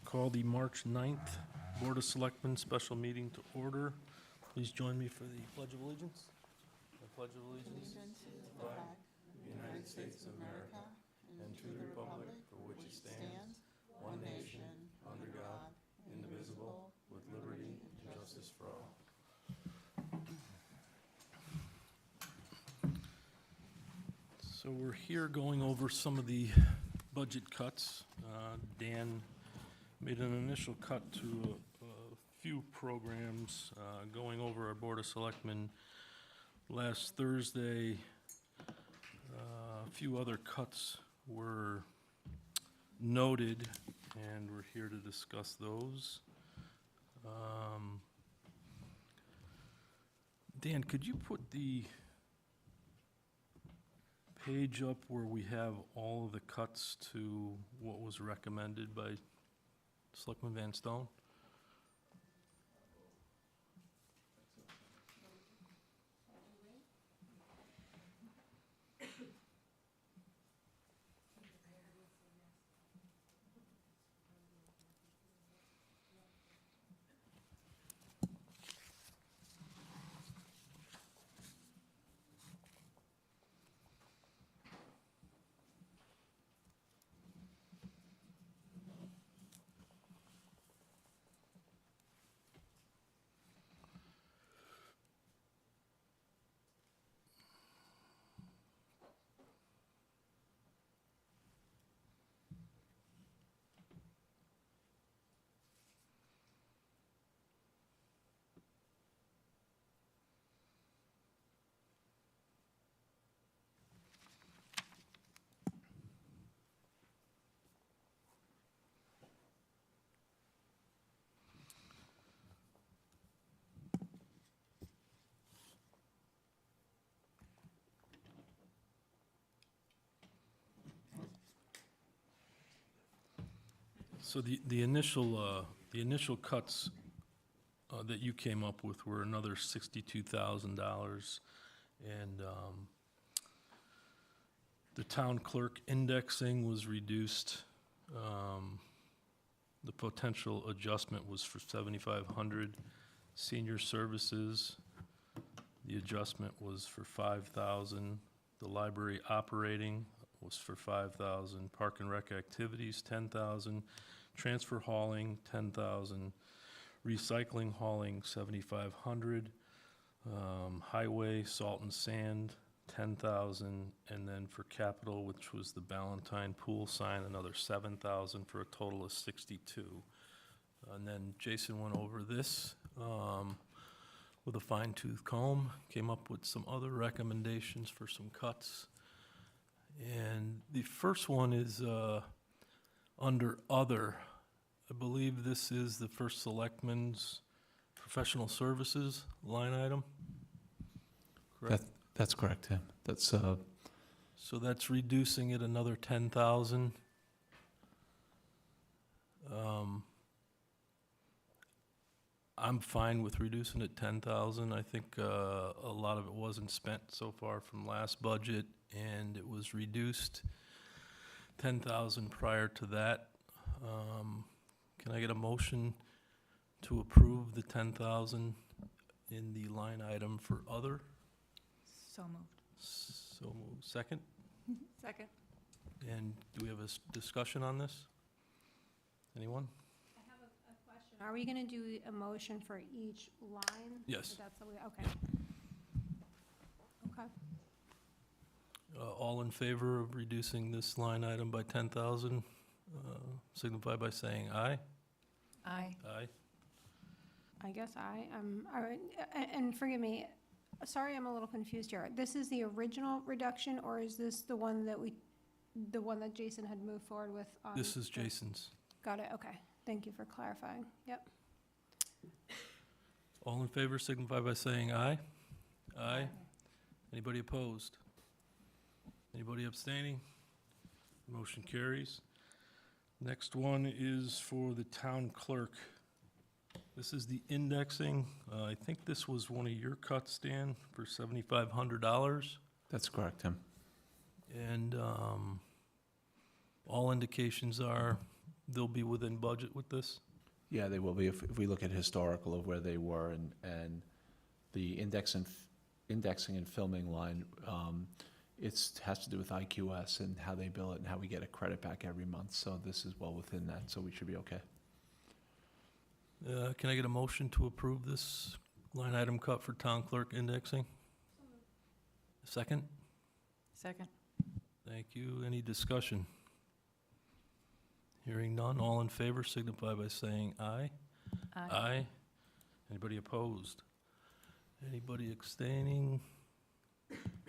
Call the March 9th Board of Selectmen special meeting to order. Please join me for the Pledge of Allegiance. I pledge of allegiance to the flag of the United States of America and to the republic for which it stands, one nation, under God, indivisible, with liberty and justice for all. So we're here going over some of the budget cuts. Dan made an initial cut to a few programs, going over our Board of Selectmen last Thursday. A few other cuts were noted, and we're here to discuss those. Dan, could you put the page up where we have all of the cuts to what was recommended by Selectman Van Stone? So the initial cuts that you came up with were another $62,000, and the town clerk indexing was reduced. The potential adjustment was for $7,500. Senior services, the adjustment was for $5,000. The library operating was for $5,000. Park and rec activities, $10,000. Transfer hauling, $10,000. Recycling hauling, $7,500. Highway, salt and sand, $10,000. And then for capital, which was the Ballantine pool sign, another $7,000 for a total of $62,000. And then Jason went over this with a fine-tooth comb, came up with some other recommendations for some cuts. And the first one is under other. I believe this is the first Selectmen's professional services line item, correct? That's correct, Tim. That's So that's reducing it another $10,000. I'm fine with reducing it $10,000. I think a lot of it wasn't spent so far from last budget, and it was reduced $10,000 prior to that. Can I get a motion to approve the $10,000 in the line item for other? So moved. So moved. Second? Second. And do we have a discussion on this? Anyone? I have a question. Are we going to do a motion for each line? Yes. That's the way, okay. Okay. All in favor of reducing this line item by 10,000, signify by saying aye. Aye. Aye. I guess all right, and forgive me, sorry, I'm a little confused here. This is the original reduction, or is this the one that Jason had moved forward with on? This is Jason's. Got it, okay. Thank you for clarifying. Yep. All in favor, signify by saying aye. Aye. Anybody opposed? Anybody abstaining? Motion carries. Next one is for the town clerk. This is the indexing. I think this was one of your cuts, Dan, for $7,500. That's correct, Tim. And all indications are they'll be within budget with this? Yeah, they will be, if we look at historical of where they were, and the indexing and filming line, has to do with IQS and how they bill it and how we get a credit back every month, so this is well within that, so we should be okay. Can I get a motion to approve this line item cut for town clerk indexing? Second? Second. Thank you. Any discussion? Hearing none, all in favor signify by saying aye. Aye. Anybody opposed? Anybody abstaining?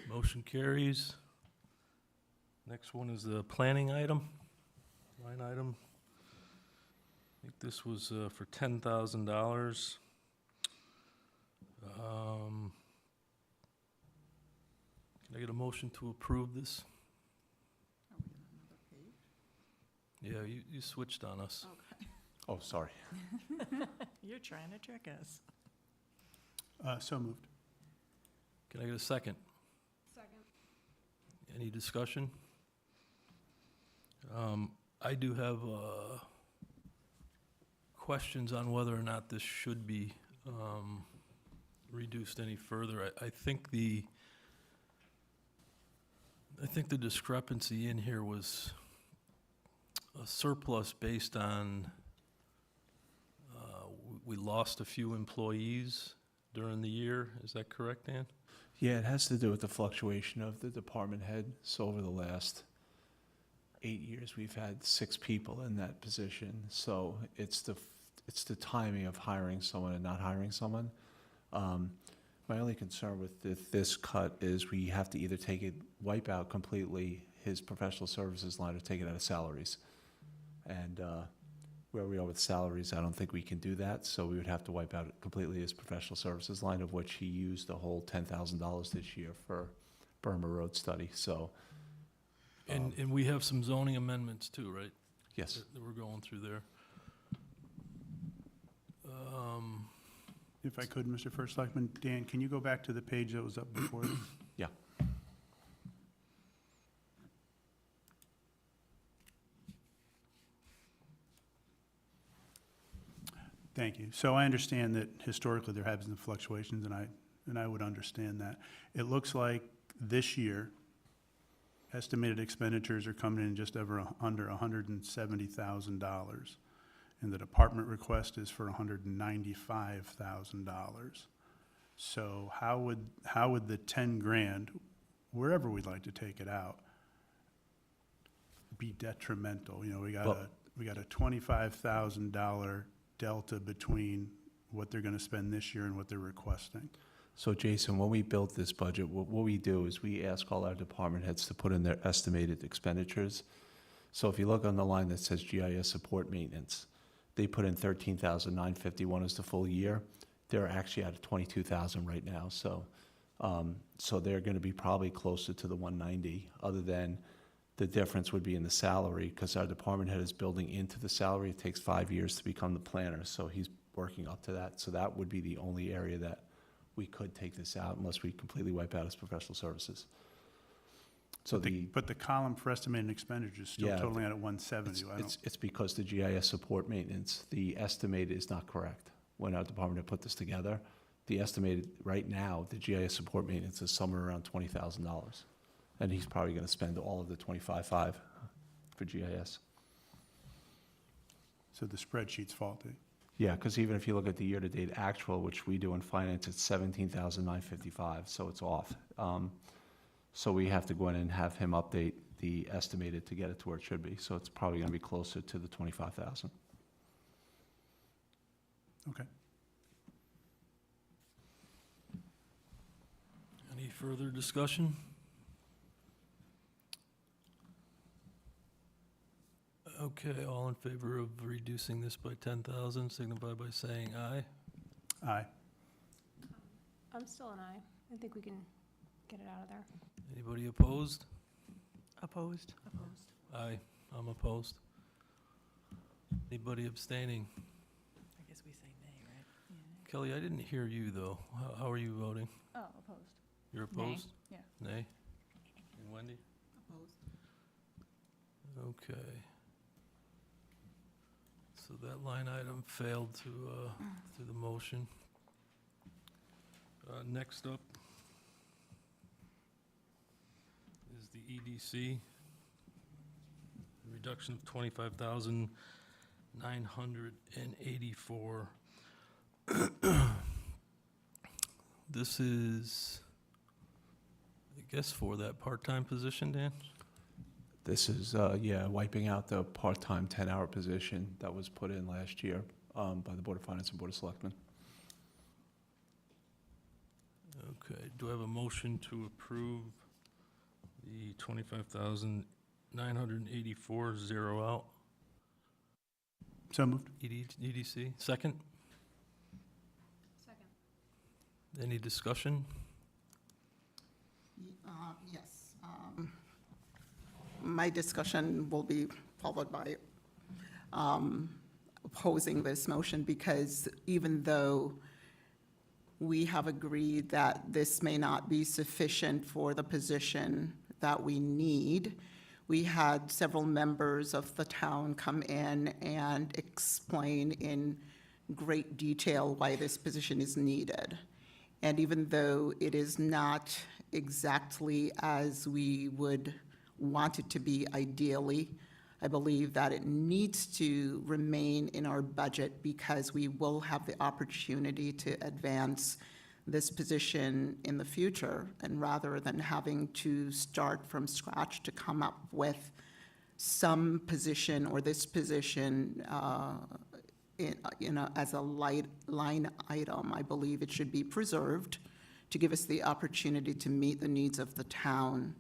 Motion carries. Next one is the planning item, line item. I think this was for $10,000. Can I get a motion to approve this? Yeah, you switched on us. Okay. Oh, sorry. You're trying to trick us. So moved. Can I get a second? Second. Any discussion? I do have questions on whether or not this should be reduced any further. I think the discrepancy in here was a surplus based on, we lost a few employees during the year. Is that correct, Dan? Yeah, it has to do with the fluctuation of the department head. So over the last 8 years, we've had 6 people in that position. So it's the timing of hiring someone and not hiring someone. My only concern with this cut is we have to either wipe out completely his professional services line or take it out of salaries. And where we are with salaries, I don't think we can do that. So we would have to wipe out completely his professional services line, of which he used the whole $10,000 this year for Burma Road study. So, And we have some zoning amendments too, right? yes. That we're going through there. If I could, Mr. First Selectman, Dan, can you go back to the page that was up before this? Yeah. Thank you. So I understand that historically there have been fluctuations, and I would understand that. It looks like this year, estimated expenditures are coming in just under $170,000. And the department request is for $195,000. So how would the 10 grand, wherever we'd like to take it out, be detrimental? You know, we got a $25,000 delta between what they're gonna spend this year and what they're requesting. So Jason, when we built this budget, what we do is we ask all our department heads to put in their estimated expenditures. So if you look on the line that says GIS support maintenance, they put in $13,951 as the full year. They're actually at 22,000 right now. So they're going to be probably closer to the 190. Other than the difference would be in the salary, because our department head is building into the salary. It takes 5 years to become the planner, so he's working up to that. So that would be the only area that we could take this out, unless we completely wipe out his professional services. So But the column for estimated expenditures is still Yeah, totaling out at 170. It's because the GIS support maintenance, the estimate is not correct. When our department had put this together, the estimated, right now, the GIS support maintenance is somewhere around $20,000. And he's probably gonna spend all of the 25.5 for GIS. So the spreadsheet's faulty. Yeah, because even if you look at the year-to-date actual, which we do in finance, it's 17,955, so it's off. So we have to go in and have him update the estimated to get it to where it should be. So it's probably gonna be closer to the 25,000. Okay. Any further discussion? Okay, all in favor of reducing this by 10,000, signify by saying aye. Aye. I'm still an aye. I think we can get it out of there. Anybody opposed? Opposed? Opposed. Aye, I'm opposed. Anybody abstaining? I guess we say nay, right? Kelly, I didn't hear you, though. How are you voting? Oh, opposed. You're opposed? Yeah. Nay? And Wendy? Opposed. Okay. So that line item failed to, through the motion. Next up is the EDC. Reduction of 25,984. This is, I guess, for that part-time position, Dan? This is, wiping out the part-time 10-hour position that was put in last year by the Board of Finance and Board of Selectmen. Okay, do I have a motion to approve the 25,984 zero out So moved. EDC? Second? Second. Any discussion? Yes. My discussion will be followed by opposing this motion, because even though we have agreed that this may not be sufficient for the position that we need, we had several members of the town come in and explain in great detail why this position is needed. And even though it is not exactly as we would want it to be ideally, I believe that it needs to remain in our budget, because we will have the opportunity to advance this position in the future. And rather than having to start from scratch to come up with some position or this position as a line item, I believe it should be preserved to give us the opportunity to meet the needs of the town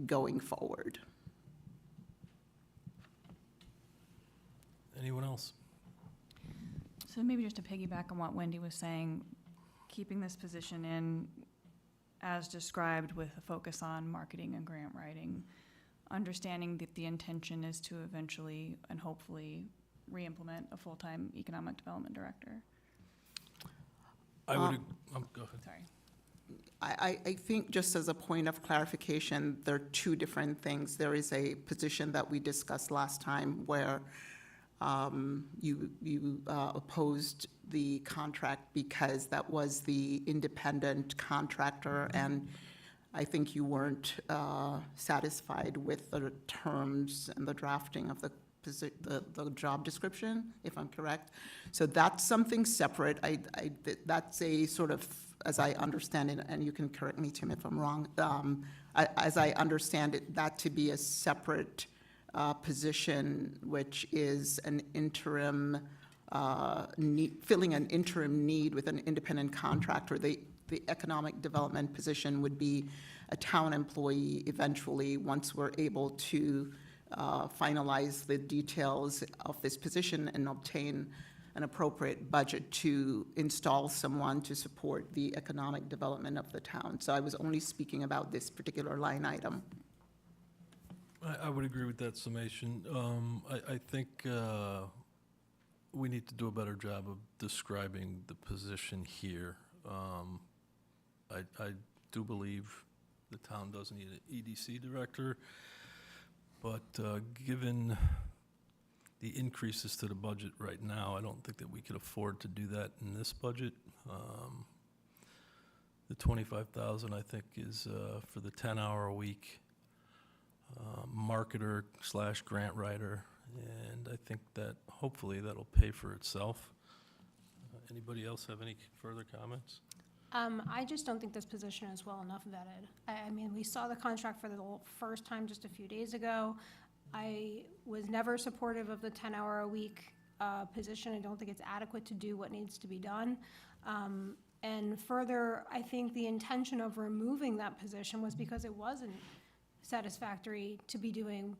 going forward. Anyone else? So maybe just to piggyback on what Wendy was saying, keeping this position in as described with a focus on marketing and grant writing, understanding that the intention is to eventually and hopefully re-implement a full-time economic development director. I would, go ahead. Sorry. I think, just as a point of clarification, there are two different things. There is a position that we discussed last time where you opposed the contract because that was the independent contractor, and I think you weren't satisfied with the terms and the drafting of the job description, if I'm correct. So that's something separate. That's a sort of, as I understand it, and you can correct me, Tim, if I'm wrong, as I understand it, that to be a separate position, which is an interim, filling an interim need with an independent contractor. The economic development position would be a town employee eventually, once we're able to finalize the details of this position and obtain an appropriate budget to install someone to support the economic development of the town. So I was only speaking about this particular line item. I would agree with that summation. I think we need to do a better job of describing the position here. I do believe the town does need an EDC director, but given the increases to the budget right now, I don't think that we could afford to do that in this budget. The 25,000, I think, is for the 10-hour-a-week marketer / grant writer, and I think that hopefully that'll pay for itself. Anybody else have any further comments? I just don't think this position is well enough vetted. I mean, we saw the contract for the first time just a few days ago. I was never supportive of the 10-hour-a-week position. I don't think it's adequate to do what needs to be done. And further, I think the intention of removing that position was because it wasn't satisfactory to be doing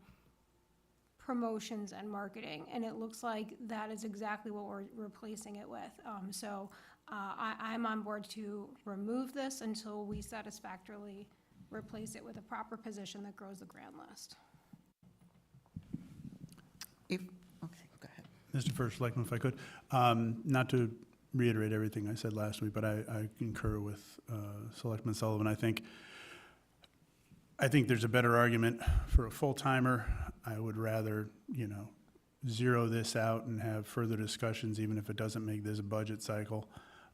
promotions and marketing, and it looks like that is exactly what we're replacing it with. I'm on board to remove this until we satisfactorily replace it with a proper position that grows the grant list. Okay, go ahead. Mr. First Selectman, if I could, not to reiterate everything I said last week, but I concur with Selectman Sullivan. I think there's a better argument for a full-timer. I would rather, zero this out and have further discussions, even if it doesn't make this budget cycle,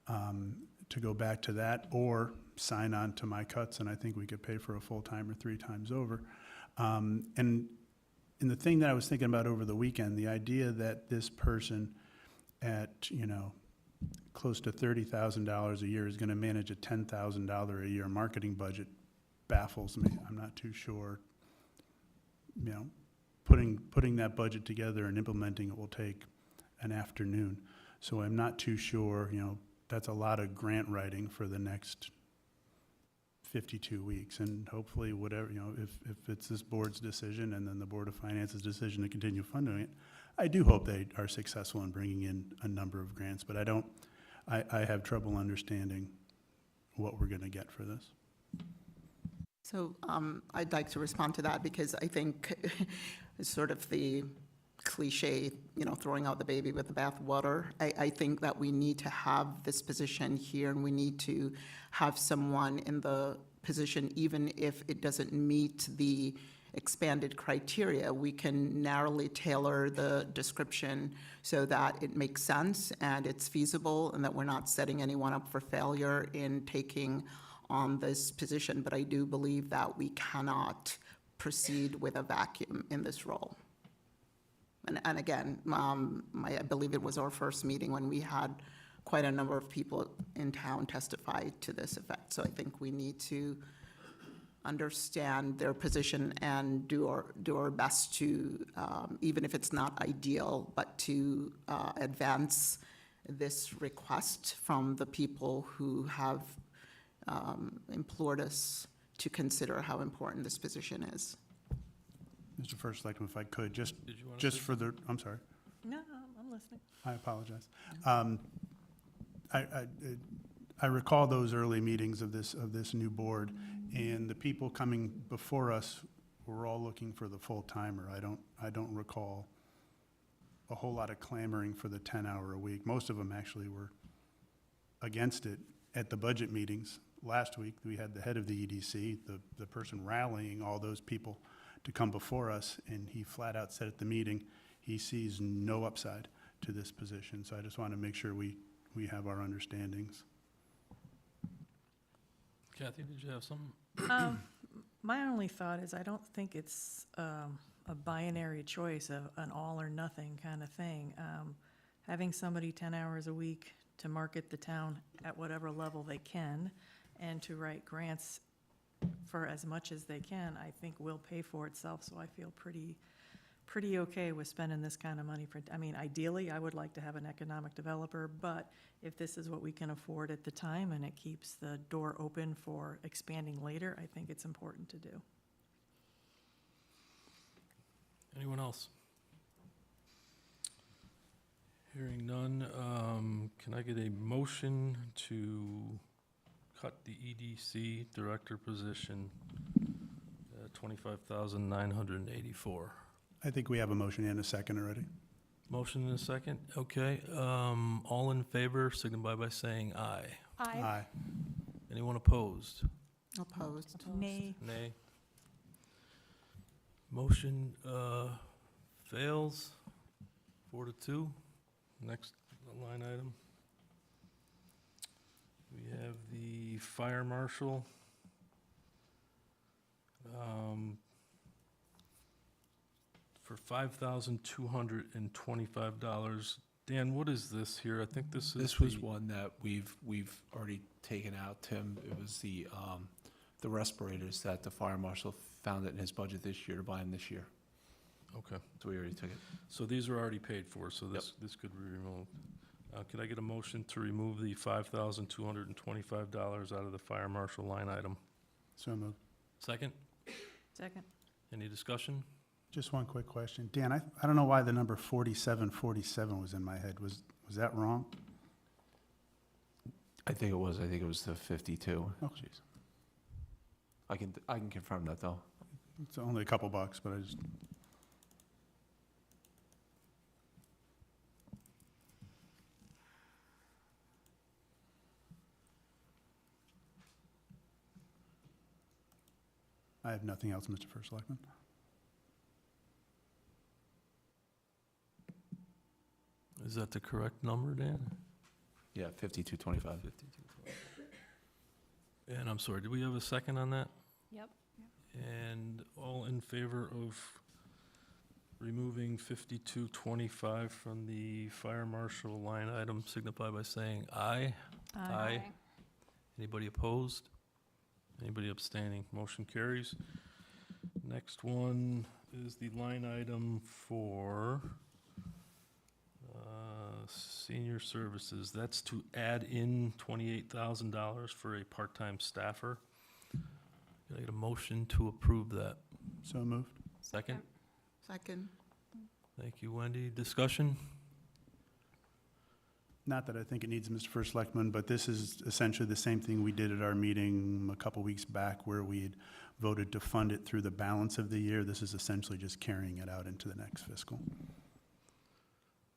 to go back to that, or sign on to my cuts, and I think we could pay for a full-timer 3 times over. And the thing that I was thinking about over the weekend, the idea that this person at, close to $30,000 a year is gonna manage a $10,000 a year marketing budget baffles me. I'm not too sure, putting that budget together and implementing it will take an afternoon. So I'm not too sure, that's a lot of grant writing for the next 52 weeks. And hopefully whatever, if it's this board's decision and then the Board of Finance's decision to continue funding it, I do hope they are successful in bringing in a number of grants, but I have trouble understanding what we're gonna get for this. So I'd like to respond to that because I think it's sort of the cliche, throwing out the baby with the bathwater. I think that we need to have this position here, and we need to have someone in the position, even if it doesn't meet the expanded criteria. We can narrowly tailor the description so that it makes sense and it's feasible, and that we're not setting anyone up for failure in taking on this position. But I do believe that we cannot proceed with a vacuum in this role. And again, I believe it was our first meeting when we had quite a number of people in town testify to this effect. So I think we need to understand their position and do our best to, even if it's not ideal, but to advance this request from the people who have implored us to consider how important this position is. Mr. First Selectman, if I could, just Did you want to just say for the, I'm sorry, No, I'm listening. I apologize. I recall those early meetings of this new board, and the people coming before us were all looking for the full-timer. I don't recall a whole lot of clamoring for the 10-hour a week. Most of them actually were against it at the budget meetings. Last week, we had the head of the EDC, the person rallying all those people to come before us, and he flat out said at the meeting, he sees no upside to this position. So I just want to make sure we have our understandings. Kathy, did you have something? My only thought is I don't think it's a binary choice of an all or nothing kind of thing. Having somebody 10 hours a week to market the town at whatever level they can and to write grants for as much as they can, I think will pay for itself. So I feel pretty okay with spending this kind of money for, ideally, I would like to have an economic developer, but if this is what we can afford at the time and it keeps the door open for expanding later, I think it's important to do. Anyone else? Hearing none, can I get a motion to cut the EDC director position at $25,984? I think we have a motion and a second already. Motion and a second, okay. All in favor, signify by saying aye. Aye. Anyone opposed? Opposed? Nay. Nay. Motion fails, 4-2. Next line item. We have the fire marshal. For $5,225. Dan, what is this here? I think this is This was the- one that we've already taken out, Tim. It was the respirators that the fire marshal found it in his budget this year to buy them this year. Okay, So we already took it. so these are already paid for, so this could be removed. Could I get a motion to remove the $5,225 out of the fire marshal line item? So moved. Second? Second. Any discussion? Just one quick question. Dan, I don't know why the number 4747 was in my head. Was that wrong? I think it was the 52. Oh. Jeez. I can confirm that, though. It's only a couple bucks, but I just, I have nothing else, Mr. First Selectman. Is that the correct number, Dan? Yeah, 5225. 52. And I'm sorry, did we have a second on that? Yep. And all in favor of removing 5225 from the fire marshal line item signify by saying aye. Aye. Anybody opposed? Anybody abstaining? Motion carries. Next one is the line item for senior services. That's to add in $28,000 for a part-time staffer. Can I get a motion to approve that? So moved. Second? Second. Thank you, Wendy. Discussion? Not that I think it needs Mr. First Selectman, but this is essentially the same thing we did at our meeting a couple weeks back where we had voted to fund it through the balance of the year. This is essentially just carrying it out into the next fiscal.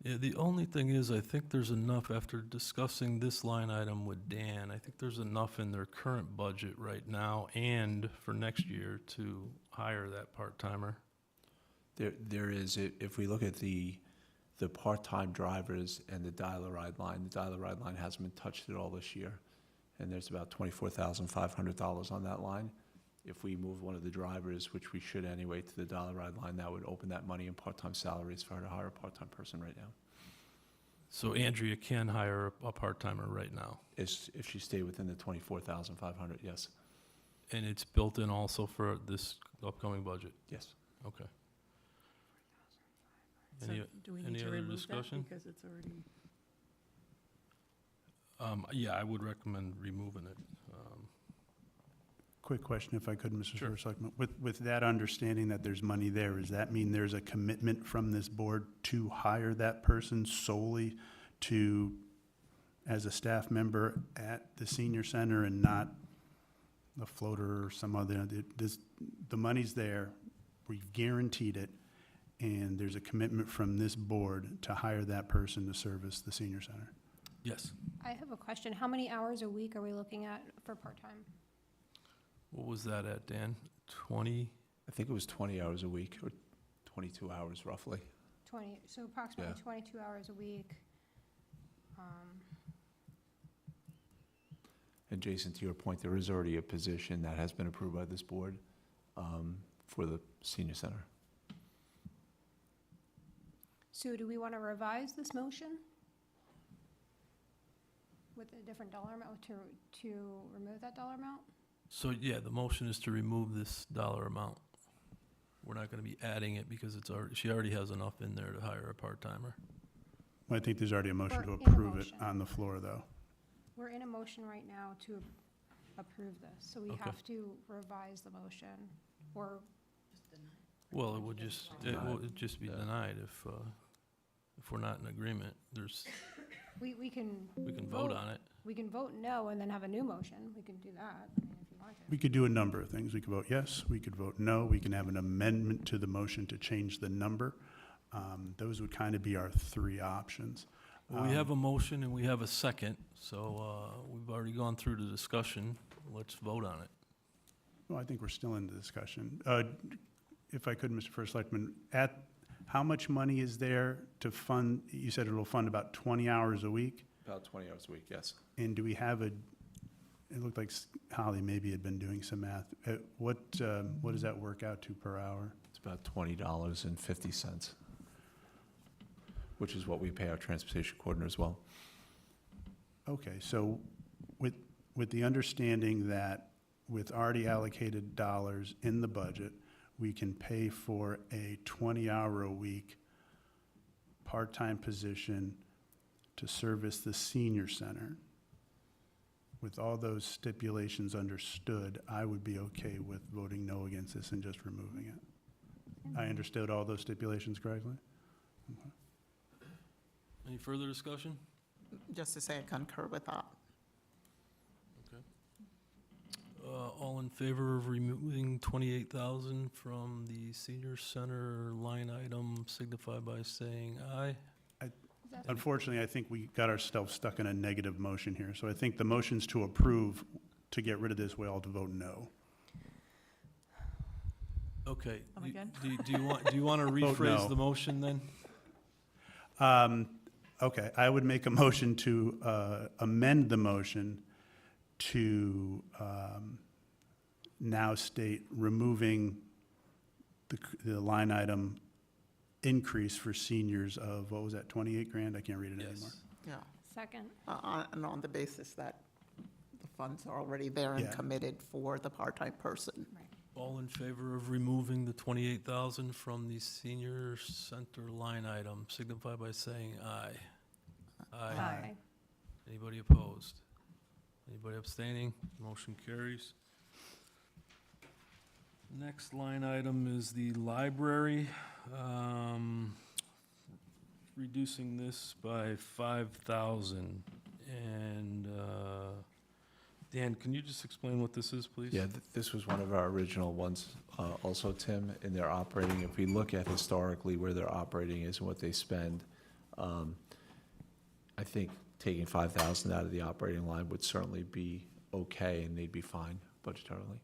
Yeah, the only thing is, I think there's enough, after discussing this line item with Dan, I think there's enough in their current budget right now and for next year to hire that part-timer. There is, if we look at the part-time drivers and the dial-a-ride line hasn't been touched at all this year. And there's about $24,500 on that line. If we move one of the drivers, which we should anyway, to the dial-a-ride line, that would open that money in part-time salaries for her to hire a part-time person right now. So Andrea can hire a part-timer right now, If she stayed within the 24,500, yes. and it's built in also for this upcoming budget. Yes. Okay. So Any- do we any need to other remove that discussion? because it's already, Yeah, I would recommend removing it. Quick question, if I could, Mr. Sure. First Selectman. With that understanding that there's money there, does that mean there's a commitment from this board to hire that person solely as a staff member at the senior center and not a floater or some other? The money's there, we've guaranteed it, and there's a commitment from this board to hire that person to service the senior center. Yes. I have a question. How many hours a week are we looking at for part-time? What was that at, Dan? 20? I think it was 20 hours a week, or 22 hours roughly. 20, so approximately Yeah. 22 hours a week. And Jason, to your point, there is already a position that has been approved by this board for the senior center. So do we want to revise this motion with a different dollar amount to remove that dollar amount? So, yeah, the motion is to remove this dollar amount. We're not gonna be adding it because she already has enough in there to hire a part-timer. I think there's already a motion to We're in a approve it motion. on the floor, though. We're in a motion right now to approve this, so we Okay. have to revise the motion, or, Well, it would just, it'd just be Yeah. denied if we're not in agreement. we can. We can vote on it. We can vote no and then have a new motion. We can do that, I mean, if you want to. We could do a number of things. We could vote yes, we could vote no, we can have an amendment to the motion to change the number. Those would kind of be our three options. Well, we have a motion and we have a second, so we've already gone through the discussion. Let's vote on it. Well, I think we're still in the discussion. If I could, Mr. First Selectman, how much money is there to fund, you said it'll fund about 20 hours a week? About 20 hours a week, yes. And do we have it looked like Holly maybe had been doing some math. What does that work out to per hour? It's about $20.50, which is what we pay our transportation coordinator as well. Okay, so with the understanding that with already allocated dollars in the budget, we can pay for a 20-hour-a-week part-time position to service the senior center. With all those stipulations understood, I would be okay with voting no against this and just removing it. I understood all those stipulations correctly? Any further discussion? Just to say I concur with that. All in favor of removing 28,000 from the senior center line item signify by saying aye. Unfortunately, I think we got ourselves stuck in a negative motion here. So I think the motion's to approve to get rid of this, we all to vote no. Okay. Come again? Do you want to Vote rephrase no. the motion then? Okay, I would make a motion to amend the motion to now state removing the line item increase for seniors of, what was that, 28 grand? I can't read it anymore. Yes. Yeah, Second. and on the basis that the funds are already there and Yeah. committed for the part-time person. All in favor of removing the 28,000 from the senior center line item, signify by saying aye. Aye. Anybody opposed? Anybody abstaining? Motion carries. Next line item is the library. Reducing this by 5,000. And, Dan, can you just explain what this is, please? Yeah, this was one of our original ones, also, Tim, in their operating. If we look at historically where their operating is and what they spend, I think taking 5,000 out of the operating line would certainly be okay, and they'd be fine budgetarily.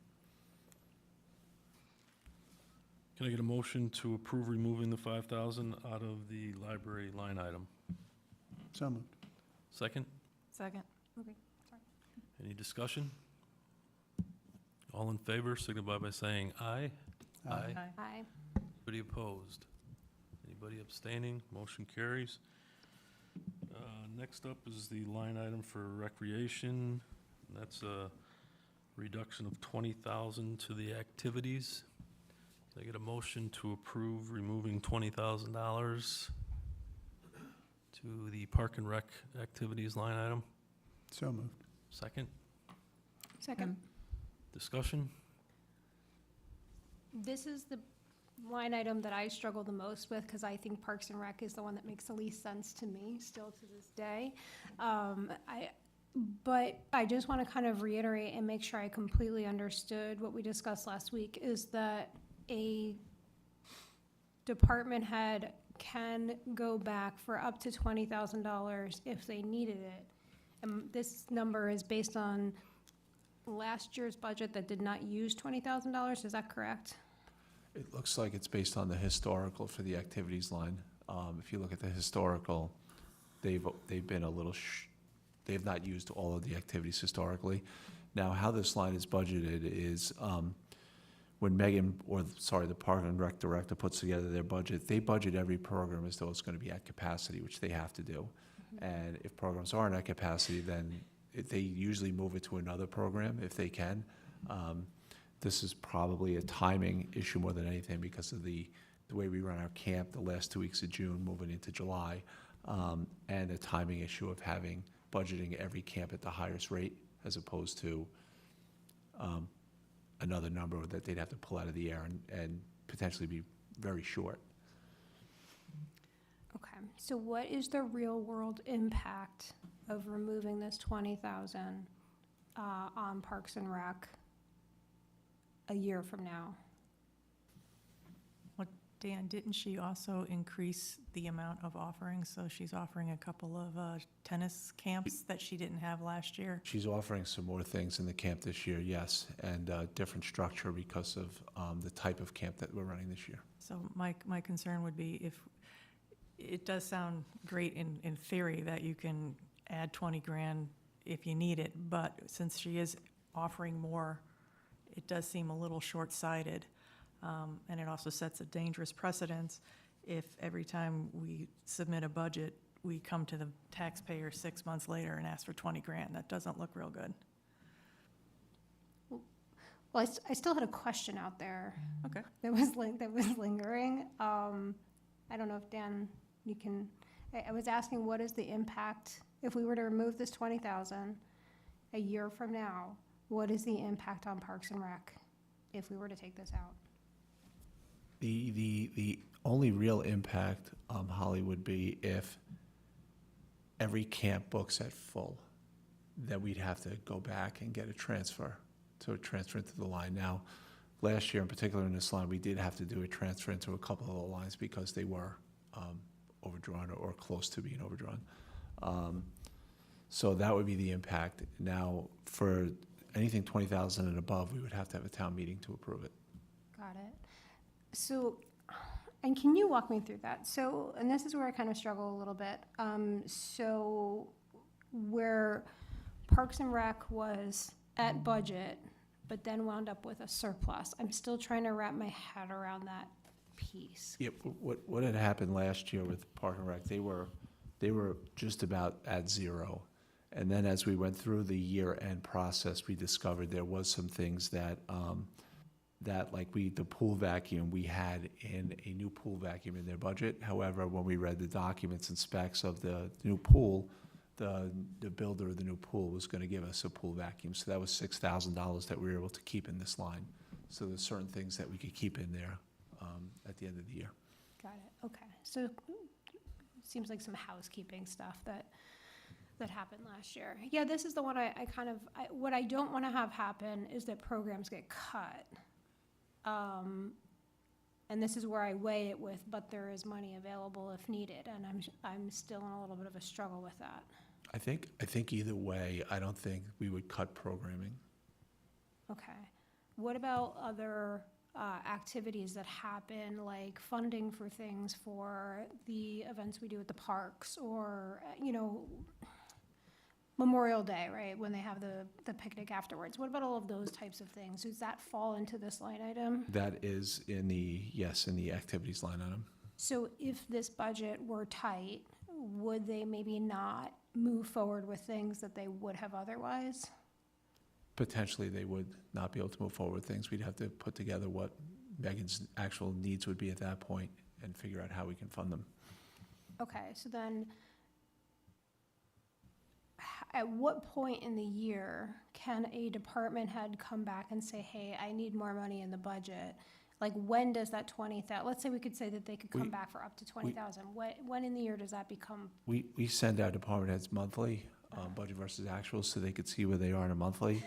Can I get a motion to approve removing the 5,000 out of the library line item? So moved. Second? Second. Okay, sorry. Any discussion? All in favor, signify by saying aye. Aye. Aye. Anybody opposed? Anybody abstaining? Motion carries. Next up is the line item for recreation. That's a reduction of 20,000 to the activities. Can I get a motion to approve removing $20,000 to the park and rec activities line item? So moved. Second? Second. Discussion? This is the line item that I struggle the most with, because I think Parks and Rec is the one that makes the least sense to me, still to this day. But I just want to kind of reiterate and make sure I completely understood what we discussed last week, is that a department head can go back for up to $20,000 if they needed it. And this number is based on last year's budget that did not use $20,000, is that correct? It looks like it's based on the historical for the activities line. If you look at the historical, they've been a little, they've not used all of the activities historically. Now, how this line is budgeted is, when the Park and Rec Director puts together their budget, they budget every program as though it's gonna be at capacity, which they have to do. And if programs aren't at capacity, then they usually move it to another program if they can. This is probably a timing issue more than anything because of the way we run our camp the last 2 weeks of June, moving into July, and a timing issue of budgeting every camp at the highest rate as opposed to another number that they'd have to pull out of the air and potentially be very short. Okay, so what is the real-world impact of removing this 20,000 on Parks and Rec a year from now? Well, Dan, didn't she also increase the amount of offerings? So she's offering a couple of tennis camps that she didn't have last year. She's offering some more things in the camp this year, yes, and different structure because of the type of camp that we're running this year. So my concern would be if, it does sound great in theory that you can add 20 grand if you need it, but since she is offering more, it does seem a little short-sighted. And it also sets a dangerous precedence if every time we submit a budget, we come to the taxpayer 6 months later and ask for 20 grand. That doesn't look real good. Well, I still had a question out there. Okay. That was lingering. I don't know if, Dan, you can, I was asking, what is the impact, if we were to remove this 20,000 a year from now, what is the impact on Parks and Rec if we were to take this out? The only real impact, Holly, would be if every camp books at full, that we'd have to go back and get a transfer into the line. Now, last year in particular in this line, we did have to do a transfer into a couple of the lines because they were overdrawn or close to being overdrawn. So that would be the impact. Now, for anything 20,000 and above, we would have to have a town meeting to approve it. Got it. So And can you walk me through that? So, and this is where I kind of struggle a little bit. So where Parks and Rec was at budget, but then wound up with a surplus, I'm still trying to wrap my head around that piece. Yeah, what had happened last year with Park and Rec, they were just about at zero. And then as we went through the year-end process, we discovered there was some things that, the pool vacuum, we had in a new pool vacuum in their budget. However, when we read the documents and specs of the new pool, the builder of the new pool was gonna give us a pool vacuum. So that was $6,000 that we were able to keep in this line. So there's certain things that we could keep in there, at the end of the year. Got it, okay. So seems like some housekeeping stuff that happened last year. Yeah, this is the one what I don't want to have happen is that programs get cut. And this is where I weigh it with, but there is money available if needed, and I'm still in a little bit of a struggle with that. I think either way, I don't think we would cut programming. Okay. What about other activities that happen, like funding for things for the events we do at the parks, or, Memorial Day, right, when they have the picnic afterwards? What about all of those types of things? Does that fall into this line item? That is in the activities line item. So if this budget were tight, would they maybe not move forward with things that they would have otherwise? Potentially, they would not be able to move forward with things. We'd have to put together what Megan's actual needs would be at that point and figure out how we can fund them. Okay, so then, at what point in the year can a department head come back and say, hey, I need more money in the budget? Like, when does that 20,000, let's say we could say that they could come back for up to 20,000. When in the year does that become? We send our department heads monthly, budget versus actuals, so they could see where they are in a monthly.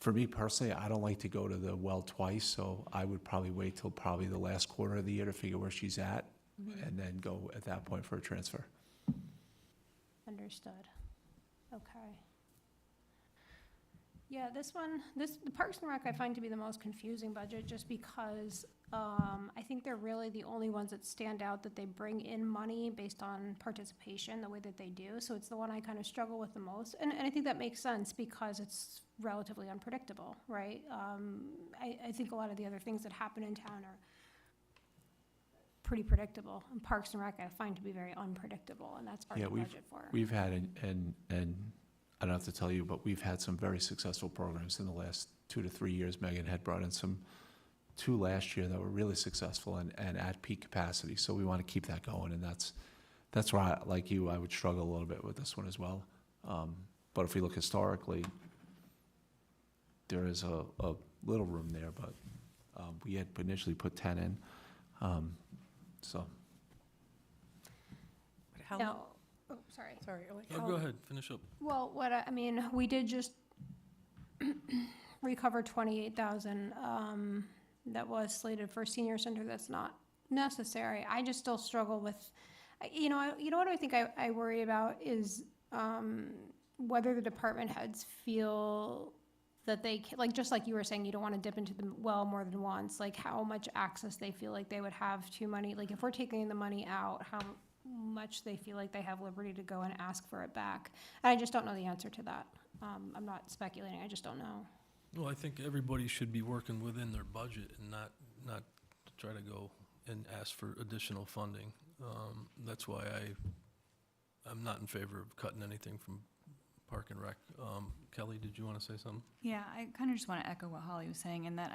For me personally, I don't like to go to the well twice, so I would probably wait till probably the last quarter of the year to figure where she's at, and then go at that point for a transfer. Understood. Okay. Yeah, the Parks and Rec I find to be the most confusing budget, just because I think they're really the only ones that stand out, that they bring in money based on participation the way that they do. So it's the one I kind of struggle with the most. And I think that makes sense because it's relatively unpredictable, right? I think a lot of the other things that happen in town are pretty predictable. And Parks and Rec I find to be very unpredictable, and that's part of the budget for it. We've had, and I don't have to tell you, but we've had some very successful programs in the last 2 to 3 years. Megan had brought in two last year that were really successful and at peak capacity. So we want to keep that going, and that's why, like you, I would struggle a little bit with this one as well. But if we look historically, there is a little room there, but we had initially put 10 in. So. How, Now, oh, sorry. sorry, like, Oh, go ahead, finish up. Well, we did just recover 28,000, that was slated for senior center. That's not necessary. I just still struggle with, what I think I worry about is, whether the department heads feel that they, just like you were saying, you don't want to dip into the well more than once, like how much access they feel like they would have to money. Like if we're taking the money out, how much they feel like they have liberty to go and ask for it back. And I just don't know the answer to that. I'm not speculating, I just don't know. Well, I think everybody should be working within their budget and not try to go and ask for additional funding. That's why I'm not in favor of cutting anything from Park and Rec. Kelly, did you want to say something? Yeah, I kind of just want to echo what Holly was saying, in that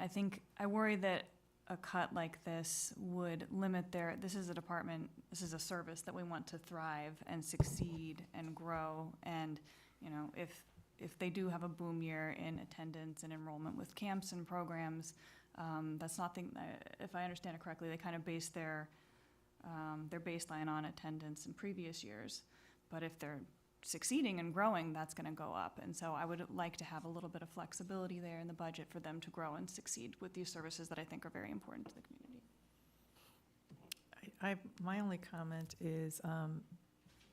I worry that a cut like this would limit this is a department, this is a service that we want to thrive and succeed and grow. And, if they do have a boom year in attendance and enrollment with camps and programs, that's nothing, if I understand it correctly, they kind of base their baseline on attendance in previous years. But if they're succeeding and growing, that's going to go up. And so I would like to have a little bit of flexibility there in the budget for them to grow and succeed with these services that I think are very important to the community. my only comment is,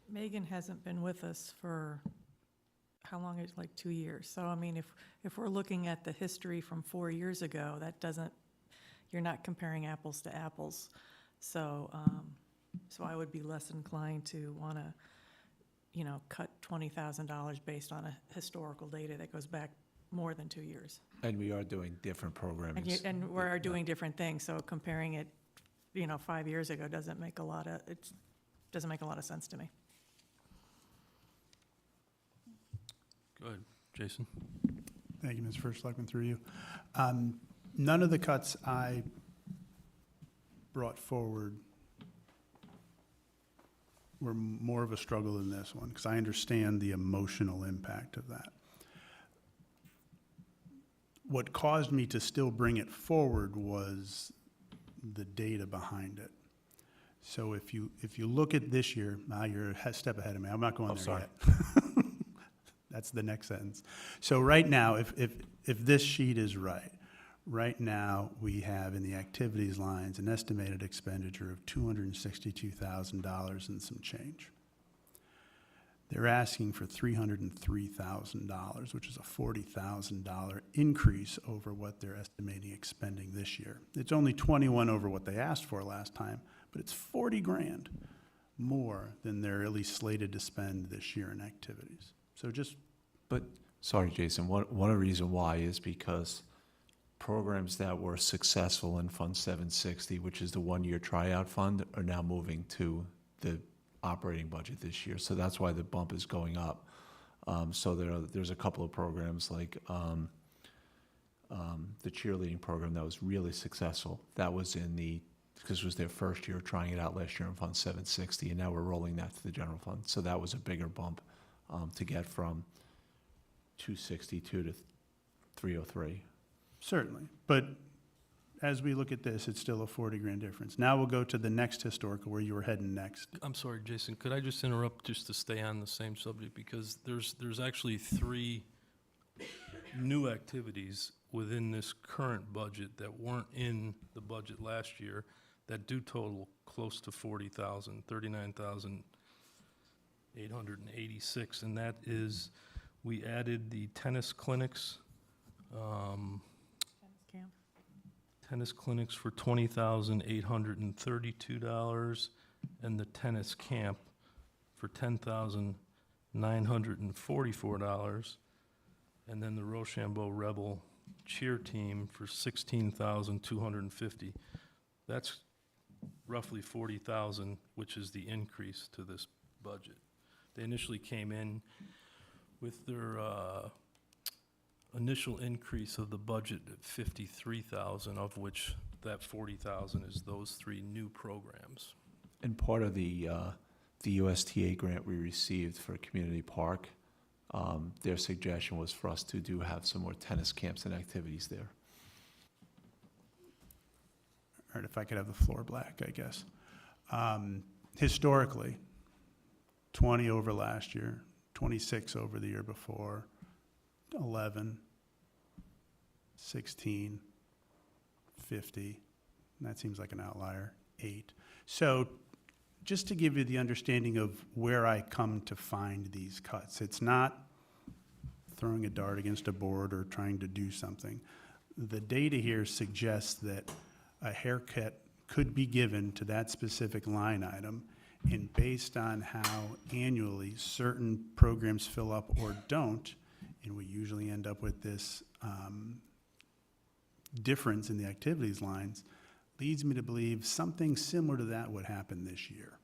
Megan hasn't been with us for, how long is, like 2 years? So, I mean, if we're looking at the history from 4 years ago, that doesn't, you're not comparing apples to apples. So, so I would be less inclined to want to, you know, cut $20,000 based on a historical data that goes back more than 2 years. And we are doing different programming. And we're doing different things, so comparing it, you know, 5 years ago doesn't make a lot of sense to me. Go ahead, Jason. Thank you, Ms. First Selectman, through you. None of the cuts I brought forward were more of a struggle than this one, because I understand the emotional impact of that. What caused me to still bring it forward was the data behind it. So if you look at this year, you're a step ahead of me. I'm not going Oh, there sorry. yet. That's the next sentence. So right now, if this sheet is right now, we have in the activities lines an estimated expenditure of $262,000 and some change. They're asking for $303,000, which is a $40,000 increase over what they're estimating expending this year. It's only 21 over what they asked for last time, but it's 40 grand more than they're at least slated to spend this year in activities. So just, But, sorry, Jason, one of the reasons why is because programs that were successful in Fund 760, which is the one-year tryout fund, are now moving to the operating budget this year. So that's why the bump is going up. So there's a couple of programs like the cheerleading program that was really successful. That was because it was their first year trying it out last year in Fund 760, and now we're rolling that to the general fund. So that was a bigger bump to get from 262 to 303. certainly. But as we look at this, it's still a 40 grand difference. Now we'll go to the next historical, where you were heading next. I'm sorry, Jason, could I just interrupt just to stay on the same subject? Because there's actually 3 new activities within this current budget that weren't in the budget last year that do total close to 40,000, 39,886, and that is, we added the tennis clinics, Cam? tennis clinics for $20,832, and the tennis camp for $10,944, and then the Rochambeau Rebel cheer team for $16,250. That's roughly 40,000, which is the increase to this budget. They initially came in with their initial increase of the budget at 53,000, of which that 40,000 is those 3 new programs. And part of the USTA grant we received for Community Park, their suggestion was for us to have some more tennis camps and activities there. All right, if I could have the floor black, I guess. Historically, 20 over last year, 26 over the year before, 11, 16, 50, and that seems like an outlier, 8. So just to give you the understanding of where I come to find these cuts, it's not throwing a dart against a board or trying to do something. The data here suggests that a haircut could be given to that specific line item, and based on how annually certain programs fill up or don't, and we usually end up with this difference in the activities lines, leads me to believe something similar to that would happen this year.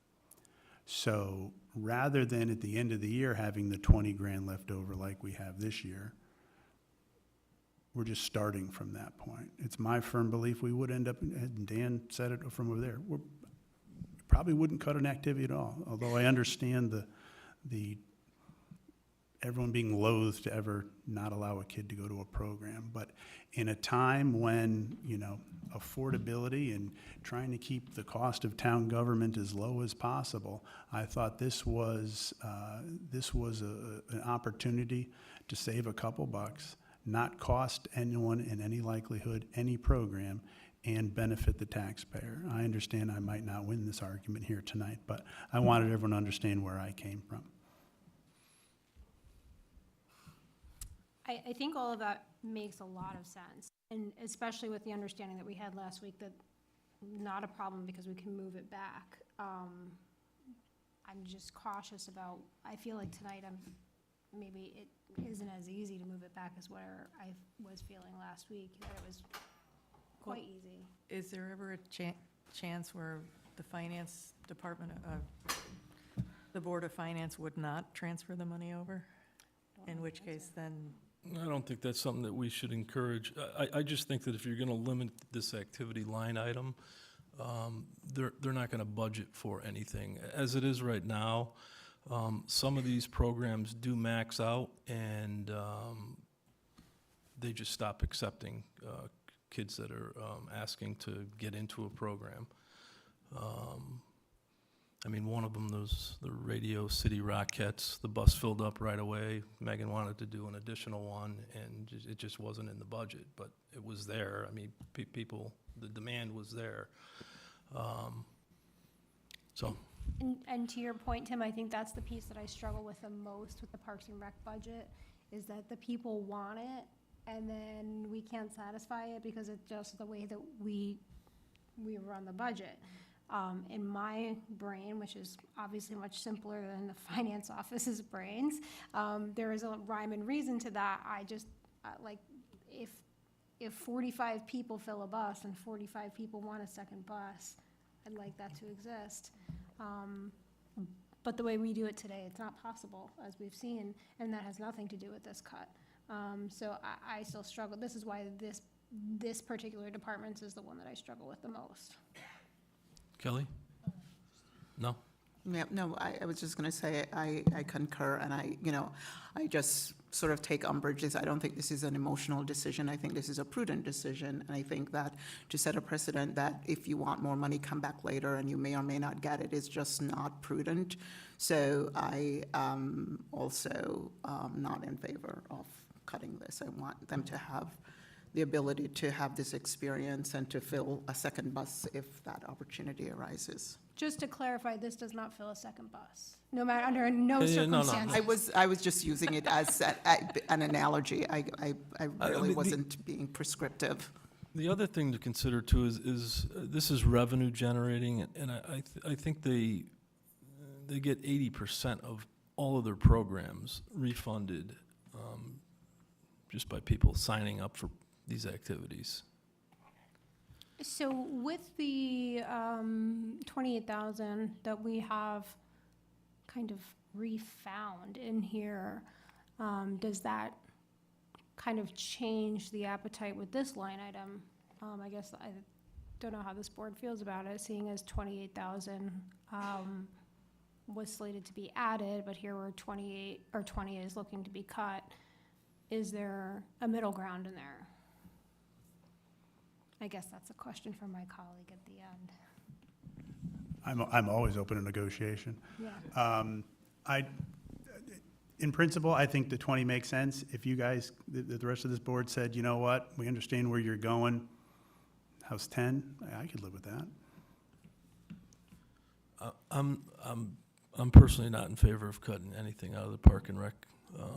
So rather than at the end of the year having the 20 grand left over like we have this year, we're just starting from that point. It's my firm belief we would end up, and Dan said it from over there, we probably wouldn't cut an activity at all, although I understand the everyone being loath to ever not allow a kid to go to a program. But in a time when, you know, affordability and trying to keep the cost of town government as low as possible, I thought this was an opportunity to save a couple bucks, not cost anyone in any likelihood any program, and benefit the taxpayer. I understand I might not win this argument here tonight, but I wanted everyone to understand where I came from. I think all of that makes a lot of sense, and especially with the understanding that we had last week that not a problem because we can move it back. I'm just cautious about, I feel like tonight maybe it isn't as easy to move it back as where I was feeling last week, that it was quite easy. Is there ever a chance where the finance department, the Board of Finance would not transfer the money over? In which case, then, I don't think that's something that we should encourage. I just think that if you're gonna limit this activity line item, they're not gonna budget for anything. As it is right now, some of these programs do max out, and they just stop accepting kids that are asking to get into a program. I mean, one of them, the Radio City Rockettes, the bus filled up right away. Megan wanted to do an additional one, and it just wasn't in the budget, but it was there. I mean, people, the demand was there. So, And to your point, Tim, I think that's the piece that I struggle with the most with the Parks and Rec budget, is that the people want it, and then we can't satisfy it because it's just the way that we run the budget. In my brain, which is obviously much simpler than the finance office's brains, there is a rhyme and reason to that. I just, like, if 45 people fill a bus and 45 people want a second bus, I'd like that to exist. But the way we do it today, it's not possible, as we've seen, and that has nothing to do with this cut. So I still struggle. This is why this particular department is the one that I struggle with the most. Kelly? No? Yeah, no, I was just going to say, I concur, and I just sort of take umbrage. I don't think this is an emotional decision. I think this is a prudent decision, and I think that to set a precedent that if you want more money, come back later, and you may or may not get it, is just not prudent. So I am also not in favor of cutting this. I want them to have the ability to have this experience and to fill a second bus if that opportunity arises. Just to clarify, this does not fill a second bus, no matter, under no Yeah, no, no. circumstances. I was just using it as an analogy. I really mean, wasn't being prescriptive. The other thing to consider too is this is revenue generating, and I think they get 80% of all of their programs refunded just by people signing up for these activities. So with the 28,000 that we have kind of refound in here, does that kind of change the appetite with this line item? I guess I don't know how this board feels about it, seeing as 28,000 was slated to be added, but here we're 28, or 20 is looking to be cut. Is there a middle ground in there? I guess that's a question for my colleague at the end. I'm always open to negotiation. Yeah. In principle, I think the 20 makes sense. If you guys, the rest of this board said, you know what, we understand where you're going, how's 10? I could live with that. I'm personally not in favor of cutting anything out of the Park and Rec.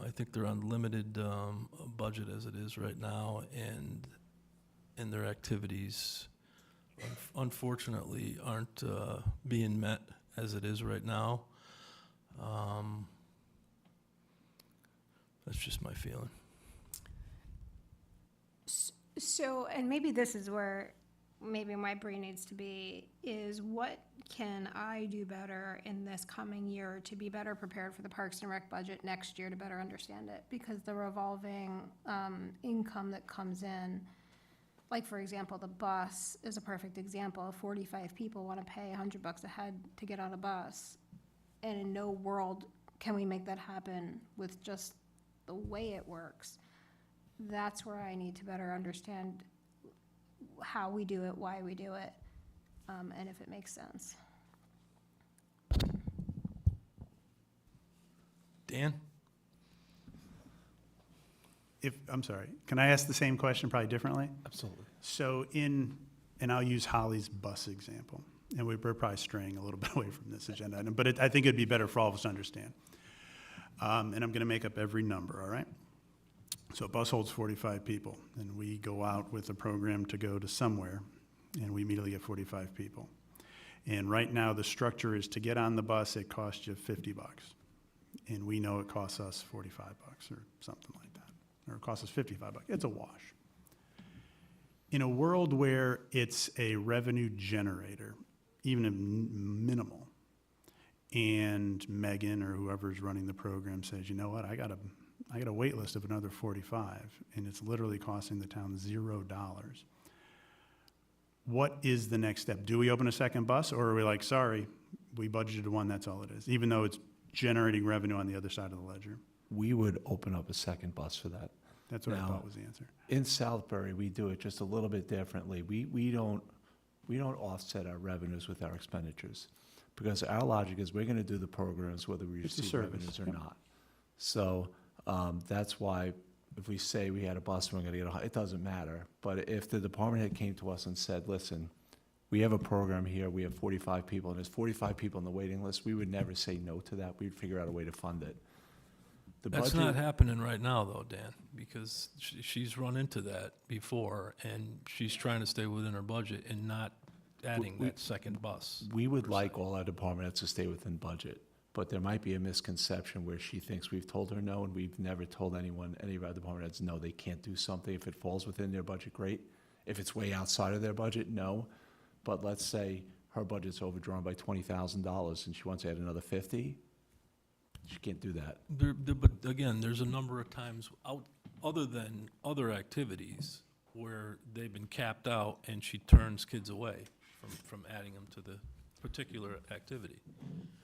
I think they're on limited budget as it is right now, and their activities unfortunately aren't being met as it is right now. That's just my feeling. So, and maybe this is where maybe my brain needs to be, is what can I do better in this coming year to be better prepared for the Parks and Rec budget next year to better understand it? Because the revolving income that comes in, like, for example, the bus is a perfect example. If 45 people want to pay $100 a head to get on a bus, and in no world can we make that happen with just the way it works. That's where I need to better understand how we do it, why we do it, and if it makes sense. Dan? I'm sorry, can I ask the same question probably differently? Absolutely. So and I'll use Holly's bus example, and we're probably straying a little bit away from this agenda item, but I think it'd be better for all of us to understand. And I'm going to make up every number, all right? So a bus holds 45 people, and we go out with a program to go to somewhere, and we immediately get 45 people. And right now, the structure is to get on the bus, it costs you $50. And we know it costs us $45 or something like that, or it costs us $55. It's a wash. In a world where it's a revenue generator, even if minimal, and Megan or whoever's running the program says, you know what, I got a wait list of another 45, and it's literally costing the town $0. What is the next step? Do we open a second bus, or are we like, sorry, we budgeted one, that's all it is, even though it's generating revenue on the other side of the ledger? We would open up a second bus for that. That's what I Now- thought was the answer. In Southbury, we do it just a little bit differently. We don't offset our revenues with our expenditures, because our logic is we're gonna do the programs whether we It's a receive service, revenues or yep. not. So, that's why if we say we had a bus, we're gonna get it doesn't matter. But if the department head came to us and said, listen, we have a program here, we have 45 people, and there's 45 people on the waiting list, we would never say no to that. We'd figure out a way to fund it. The That's budget- not happening right now, though, Dan, because she's run into that before, and she's trying to stay within her budget and not adding We- that second bus. We would per like se. all our department heads to stay within budget, but there might be a misconception where she thinks we've told her no, and we've never told anyone, any of our department heads, no, they can't do something. If it falls within their budget, great. If it's way outside of their budget, no. But let's say her budget's overdrawn by $20,000 and she wants to add another 50, she can't do that. But again, there's a number of times other than other activities where they've been capped out and she turns kids away from adding them to the particular activity.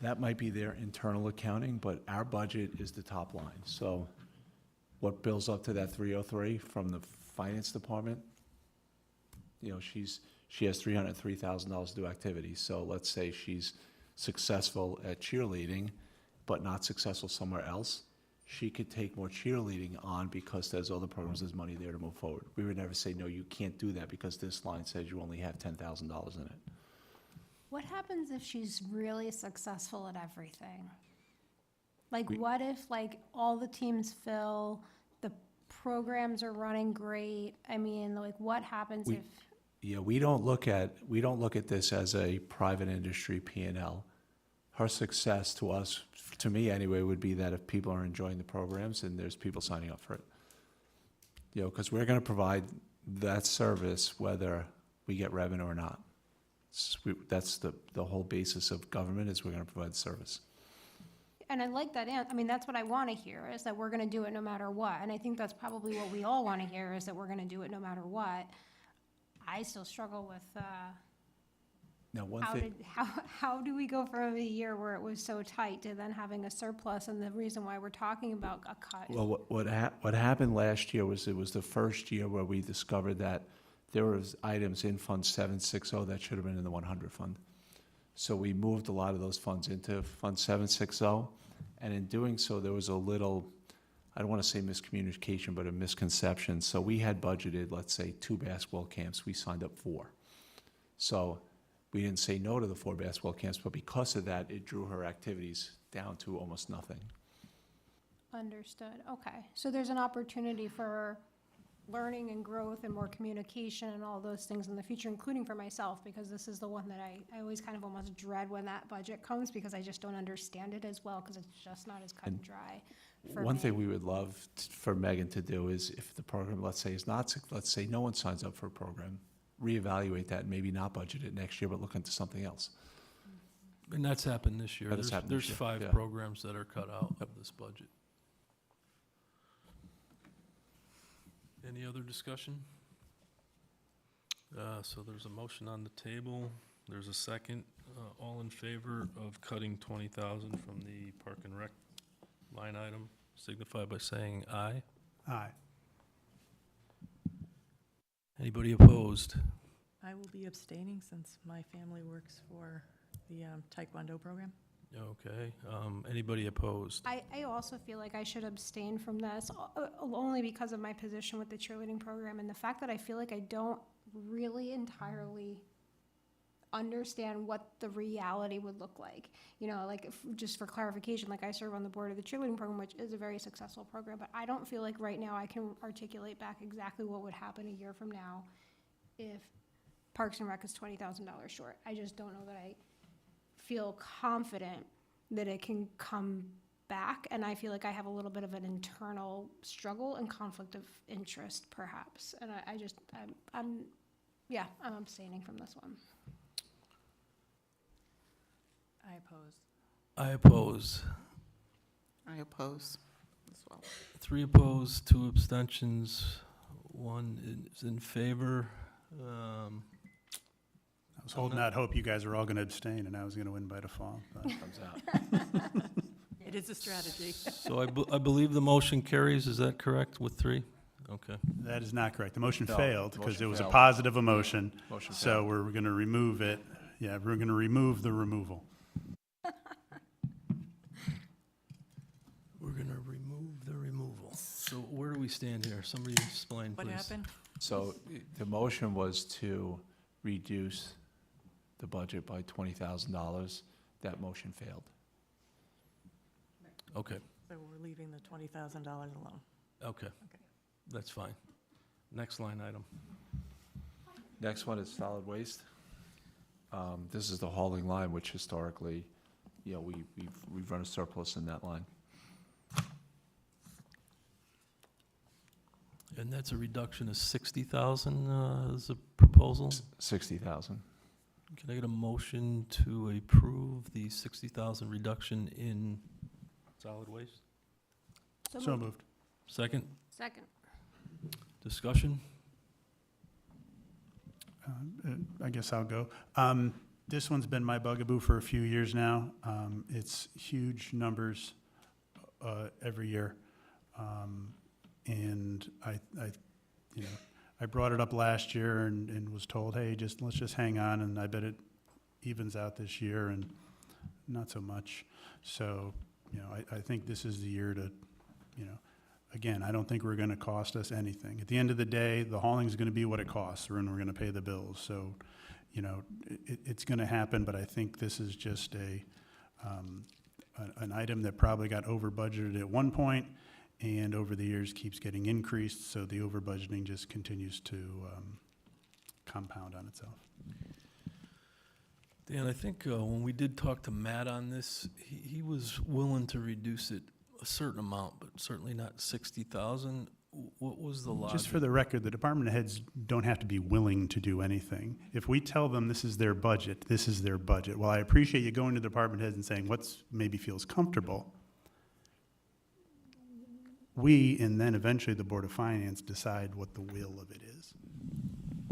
That might be their internal accounting, but our budget is the top line. So what builds up to that 303 from the finance department? You know, she has $303,000 to do activities. So let's say she's successful at cheerleading, but not successful somewhere else. She could take more cheerleading on because there's other programs, there's money there to move forward. We would never say, no, you can't do that because this line says you only have $10,000 in it. What happens if she's really successful at everything? Like, We- what if, like, all the teams fill, the programs are running great? I mean, like, what happens We- if, Yeah, we don't look at this as a private industry P&L. Her success to us, to me anyway, would be that if people are enjoying the programs and there's people signing up for it. You know, because we're gonna provide that service whether we get revenue or not. That's the whole basis of government, is we're gonna provide the service. and I like that, I mean, that's what I want to hear, is that we're going to do it no matter what. And I think that's probably what we all want to hear, is that we're going to do it no matter what. I still struggle with, Now, one how thing, how do we go from a year where it was so tight to then having a surplus, and the reason why we're talking about a cut? well, what happened last year was it was the first year where we discovered that there was items in Fund 760 that should have been in the 100 fund. So we moved a lot of those funds into Fund 760, and in doing so, there was a little, I don't want to say miscommunication, but a misconception. So we had budgeted, let's say, 2 basketball camps, we signed up 4. So we didn't say no to the 4 basketball camps, but because of that, it drew her activities down to almost nothing. Understood, okay. So there's an opportunity for learning and growth and more communication and all those things in the future, including for myself, because this is the one that I always kind of almost dread when that budget comes, because I just don't understand it as well, because it's just not as cut and dry for One me. thing we would love for Megan to do is if the program, let's say, is not, let's say no one signs up for a program, reevaluate that and maybe not budget it next year, but look into something else. And that's happened this year. That's happened this There's year, 5 yeah. programs that are cut out of this budget. Any other discussion? So there's a motion on the table. There's a second. All in favor of cutting 20,000 from the Park and Rec line item, signify by saying aye. Aye. Anybody opposed? I will be abstaining since my family works for the Taekwondo program. Okay. Anybody opposed? I also feel like I should abstain from this, only because of my position with the cheerleading program, and the fact that I feel like I don't really entirely understand what the reality would look like. You know, like, just for clarification, like, I serve on the board of the cheerleading program, which is a very successful program, but I don't feel like right now I can articulate back exactly what would happen a year from now if Parks and Rec is $20,000 short. I just don't know that I feel confident that it can come back, and I feel like I have a little bit of an internal struggle and conflict of interest, perhaps. And I'm abstaining from this one. I oppose. I oppose. I oppose as well. 3 opposed, 2 abstentions, 1 is in favor. I was holding out hope you guys were all going to abstain, and I was going to win by default. But Comes out. It is a strategy. So I believe the motion carries, is that correct, with 3? Okay. that is not correct. The motion No, failed the because motion it was a failed. positive emotion. Motion So failed. we're going to remove it. Yeah, we're going to remove the removal. We're going to remove the removal. So where do we stand here? Somebody explain, please. What happened? So the motion was to reduce the budget by $20,000. That motion failed. Okay, So we're leaving the $20,000 alone. okay. That's fine. Next line item. Next one is solid waste. This is the hauling line, which historically, you know, we've run a surplus in that line. And that's a reduction of 60,000 as a proposal? 60,000. Can I get a motion to approve the 60,000 reduction in solid waste? So moved. Second, Second. discussion? I guess I'll go. This one's been my bugaboo for a few years now. It's huge numbers every year. And I brought it up last year and was told, hey, let's just hang on, and I bet it evens out this year, and not so much. So, I think this is the year to, again, I don't think we're gonna cost us anything. At the end of the day, the hauling's gonna be what it costs, and we're gonna pay the bills. So, it's gonna happen, but I think this is just an item that probably got over budgeted at one point, and over the years keeps getting increased, so the over budgeting just continues to compound on itself. Dan, I think when we did talk to Matt on this, he was willing to reduce it a certain amount, but certainly not 60,000. What was the logic? Just for the record, the department heads don't have to be willing to do anything. If we tell them this is their budget, this is their budget. Well, I appreciate you going to the department heads and saying what's maybe feels comfortable. We, and then eventually the Board of Finance, decide what the will of it is.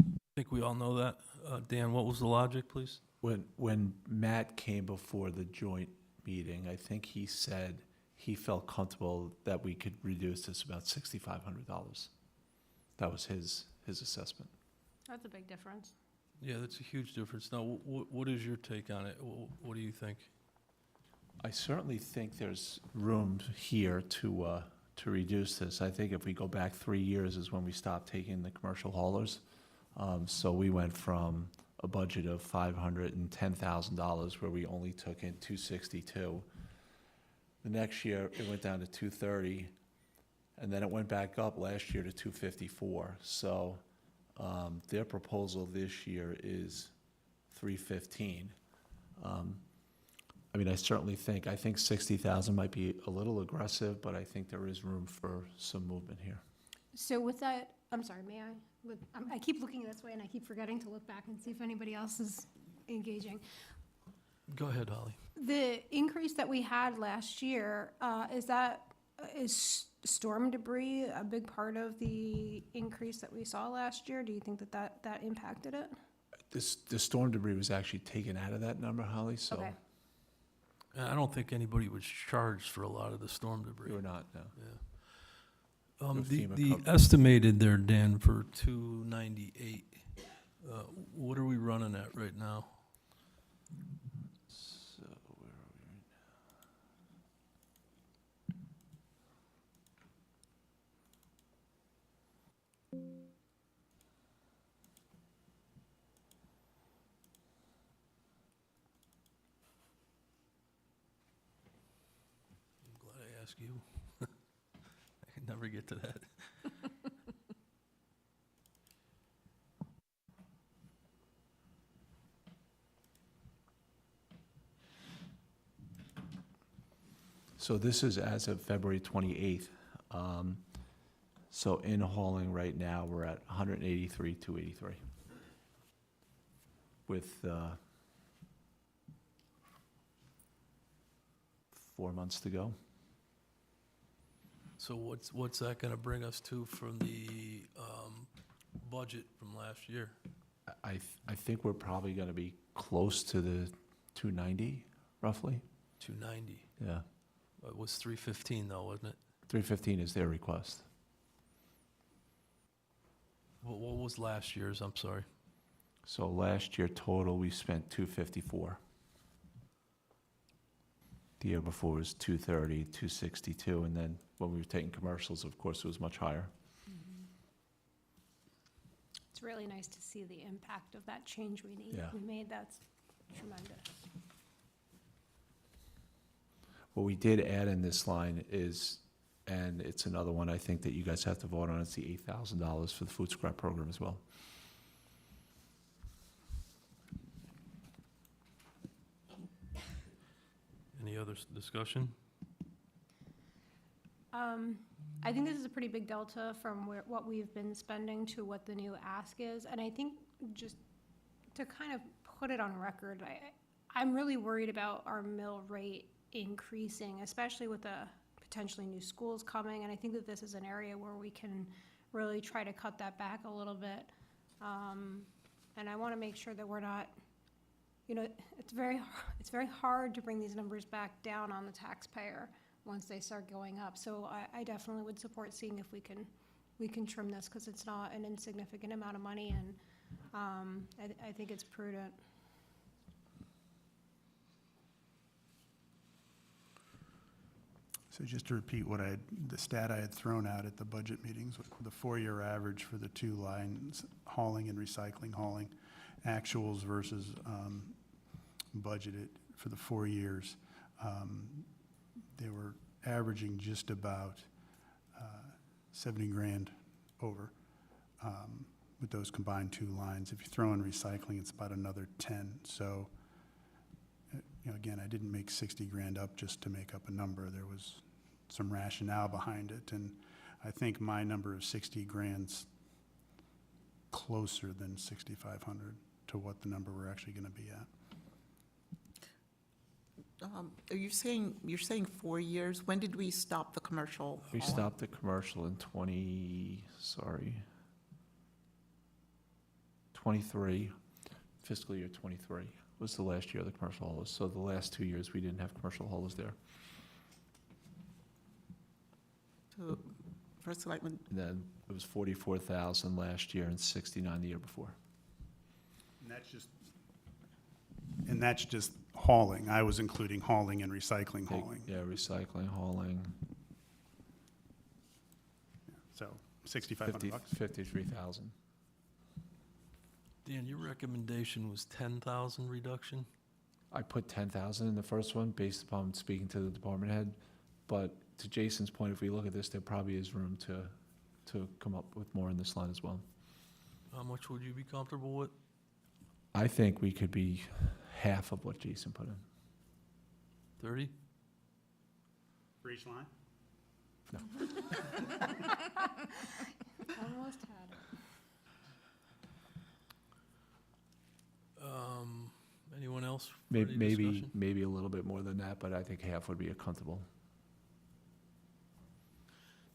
I think we all know that. Dan, what was the logic, please? When Matt came before the joint meeting, I think he said he felt comfortable that we could reduce this about $6,500. That was his assessment. That's a big difference. Yeah, that's a huge difference. Now, what is your take on it? What do you think? I certainly think there's room here to reduce this. I think if we go back 3 years is when we stopped taking the commercial haulers. So we went from a budget of $510,000 where we only took in 262. The next year, it went down to 230, and then it went back up last year to 254. So their proposal this year is 315. I mean, I think 60,000 might be a little aggressive, but I think there is room for some movement here. So with that, I'm sorry, may I? I keep looking this way and I keep forgetting to look back and see if anybody else is engaging. Go ahead, Holly. The increase that we had last year, is storm debris a big part of the increase that we saw last year? Do you think that impacted it? The storm debris was actually taken out of that number, Holly, so Okay. I don't think anybody was charged for a lot of the storm debris. we were not, no. Yeah. No The FEMA coverage. estimated there, Dan, for 298, what are we running at right now? So where are we right now? ask you. I can never get to that. So this is as of February 28th. So in hauling right now, we're at 183,283. With 4 months to go. So what's that gonna bring us to from the, budget from last year? I think we're probably gonna be close to the 290, roughly. 290. Yeah. It was 315 though, wasn't it? 315 is their request. What was last year's, I'm sorry? So last year total, we spent 254. The year before was 230, 262, and then when we were taking commercials, of course, it was much higher. It's really nice to see the impact of that change we Yeah. made. That's tremendous. What we did add in this line is, and it's another one I think that you guys have to vote on, it's the $8,000 for the food scrap program as well. Any other discussion? I think this is a pretty big delta from what we've been spending to what the new ask is. And I think just to kind of put it on record, I'm really worried about our mill rate increasing, especially with the potentially new schools coming. And I think that this is an area where we can really try to cut that back a little bit. And I want to make sure that we're not, it's very hard to bring these numbers back down on the taxpayer once they start going up. So I definitely would support seeing if we can trim this, because it's not an insignificant amount of money, and I think it's prudent. So just to repeat the stat I had thrown out at the budget meetings, the 4-year average for the two lines, hauling and recycling, hauling, actuals versus budgeted for the 4 years, they were averaging just about 70 grand over with those combined two lines. If you throw in recycling, it's about another 10. So, again, I didn't make 60 grand up just to make up a number. There was some rationale behind it, and I think my number of 60 grand's closer than 6,500 to what the number we're actually going to be at. Are you saying, you're saying 4 years? When did we stop the commercial? We hauling? stopped the commercial in 23, fiscal year 23 was the last year of the commercial haulers. So the last 2 years, we didn't have commercial haulers there. So, First Selectman, And then it was 44,000 last year and 69 the year before. And that's just hauling. I was including hauling and recycling hauling. Yeah, recycling, hauling, So 6,500 bucks. 53,000. Dan, your recommendation was 10,000 reduction? I put 10,000 in the first one based upon speaking to the department head. But to Jason's point, if we look at this, there probably is room to come up with more in this line as well. How much would you be comfortable with? I think we could be half of what Jason put in. 30? For each line? Almost had it. Anyone else? for any Maybe, discussion? maybe a little bit more than that, but I think half would be comfortable.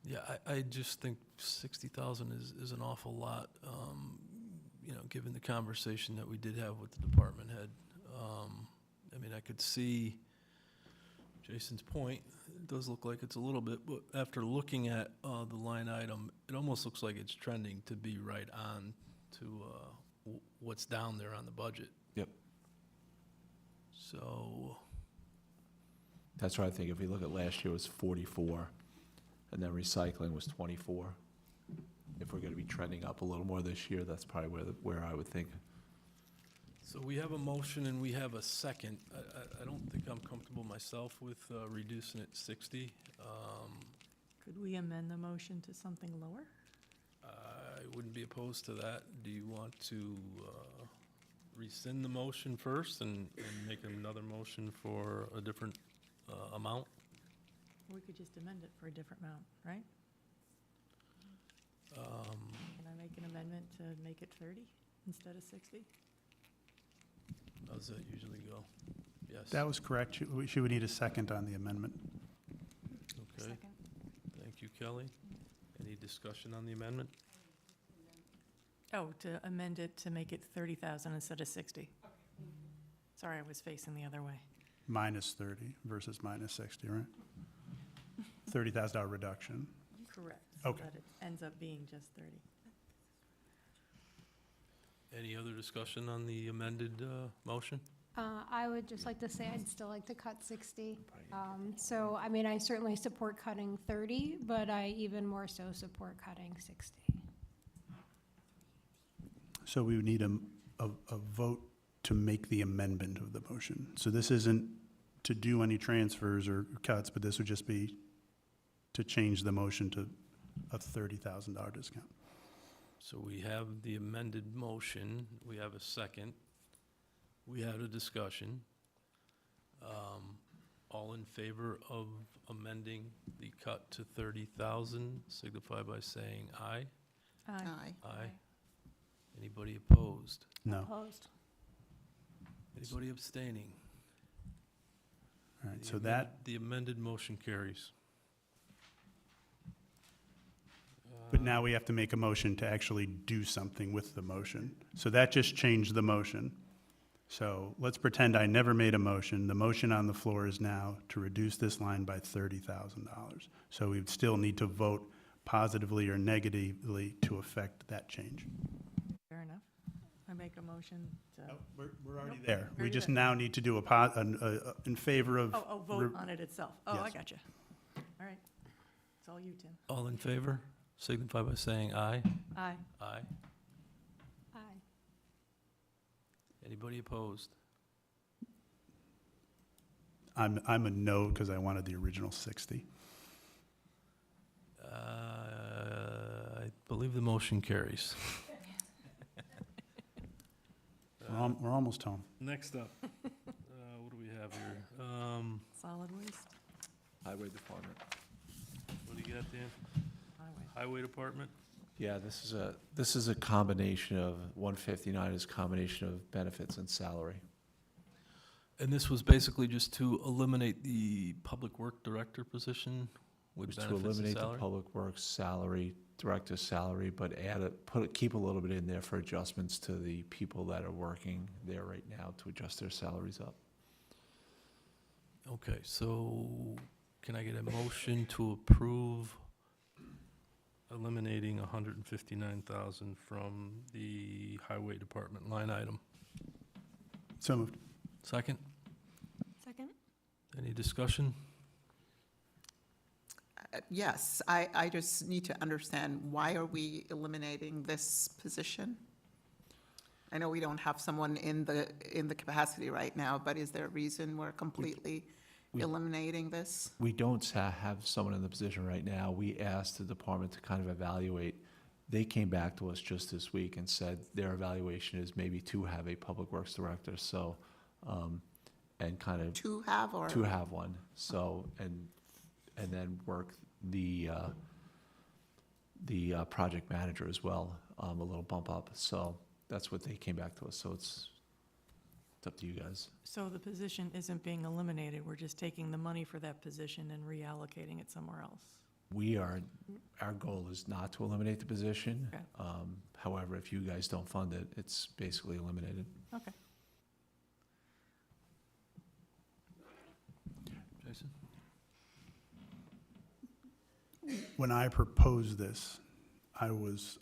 Yeah, I just think 60,000 is an awful lot, given the conversation that we did have with the department head. I mean, I could see Jason's point. It does look like it's a little bit, but after looking at the line item, it almost looks like it's trending to be right on to what's down there on the budget. Yep. So, That's why I think if we look at last year, it was 44, and then recycling was 24. If we're gonna be trending up a little more this year, that's probably where I would think So we have a motion and we have a second. I don't think I'm comfortable myself with reducing it 60. Could we amend the motion to something lower? I wouldn't be opposed to that. Do you want to rescind the motion first and make another motion for a different amount? We could just amend it for a different amount, right? Can I make an amendment to make it 30 instead of 60? How does that usually go? Yes. That was correct. Should we need a second on the amendment? Okay, Second. thank you, Kelly. Any discussion on the amendment? Oh, to amend it to make it 30,000 instead of 60. Sorry, I was facing the other way. Minus 30 versus minus 60, right? $30,000 reduction. Correct. So Okay. that it ends up being just 30. Any other discussion on the amended motion? I would just like to say I'd still like to cut 60. So, I mean, I certainly support cutting 30, but I even more so support cutting 60. So we would need a vote to make the amendment of the motion. So this isn't to do any transfers or cuts, but this would just be to change the motion to a $30,000 discount. So we have the amended motion, we have a second, we had a discussion. All in favor of amending the cut to 30,000, signify by saying aye. Aye. Aye. Anybody opposed? No. Opposed? Anybody abstaining? All right, The so amend- that, The amended motion carries. but now we have to make a motion to actually do something with the motion. So that just changed the motion. So let's pretend I never made a motion. The motion on the floor is now to reduce this line by $30,000. So we would still need to vote positively or negatively to affect that change. Fair enough. I make a motion to, We're already Nope, there. We already just there. now need to do in favor of. vote on it itself. Oh, I Yes. got you. All right. It's all you, Tim. All in favor, signify by saying aye. Aye. Aye. Aye. Anybody opposed? I'm a no because I wanted the original 60. I believe the motion carries. We're almost home. Next up, what do we have here? Solid waste, Highway Department. What do you got, Dan? highway. Highway Department? Yeah, this is a combination of, 159 is a combination of benefits and salary. And this was basically just to eliminate the Public Work Director position with Was to benefits and eliminate the salary? public works salary, director's salary, but keep a little bit in there for adjustments to the people that are working there right now to adjust their salaries up. Okay, so can I get a motion to approve eliminating 159,000 from the Highway Department line item? So moved. Second? Second? Any discussion? Yes, I just need to understand, why are we eliminating this position? I know we don't have someone in the capacity right now, but is there a reason we're completely we- eliminating this? We don't have someone in the position right now. We asked the department to kind of evaluate. They came back to us just this week and said their evaluation is maybe to have a public works director, so, and kind of To have or? to have one, so, and then work the project manager as well, a little bump up, so that's what they came back to us, so it's up to you guys. So the position isn't being eliminated, we're just taking the money for that position and reallocating it somewhere else. Our goal is not to eliminate the position. Okay. However, if you guys don't fund it, it's basically eliminated. Okay. Jason? When I proposed this, I was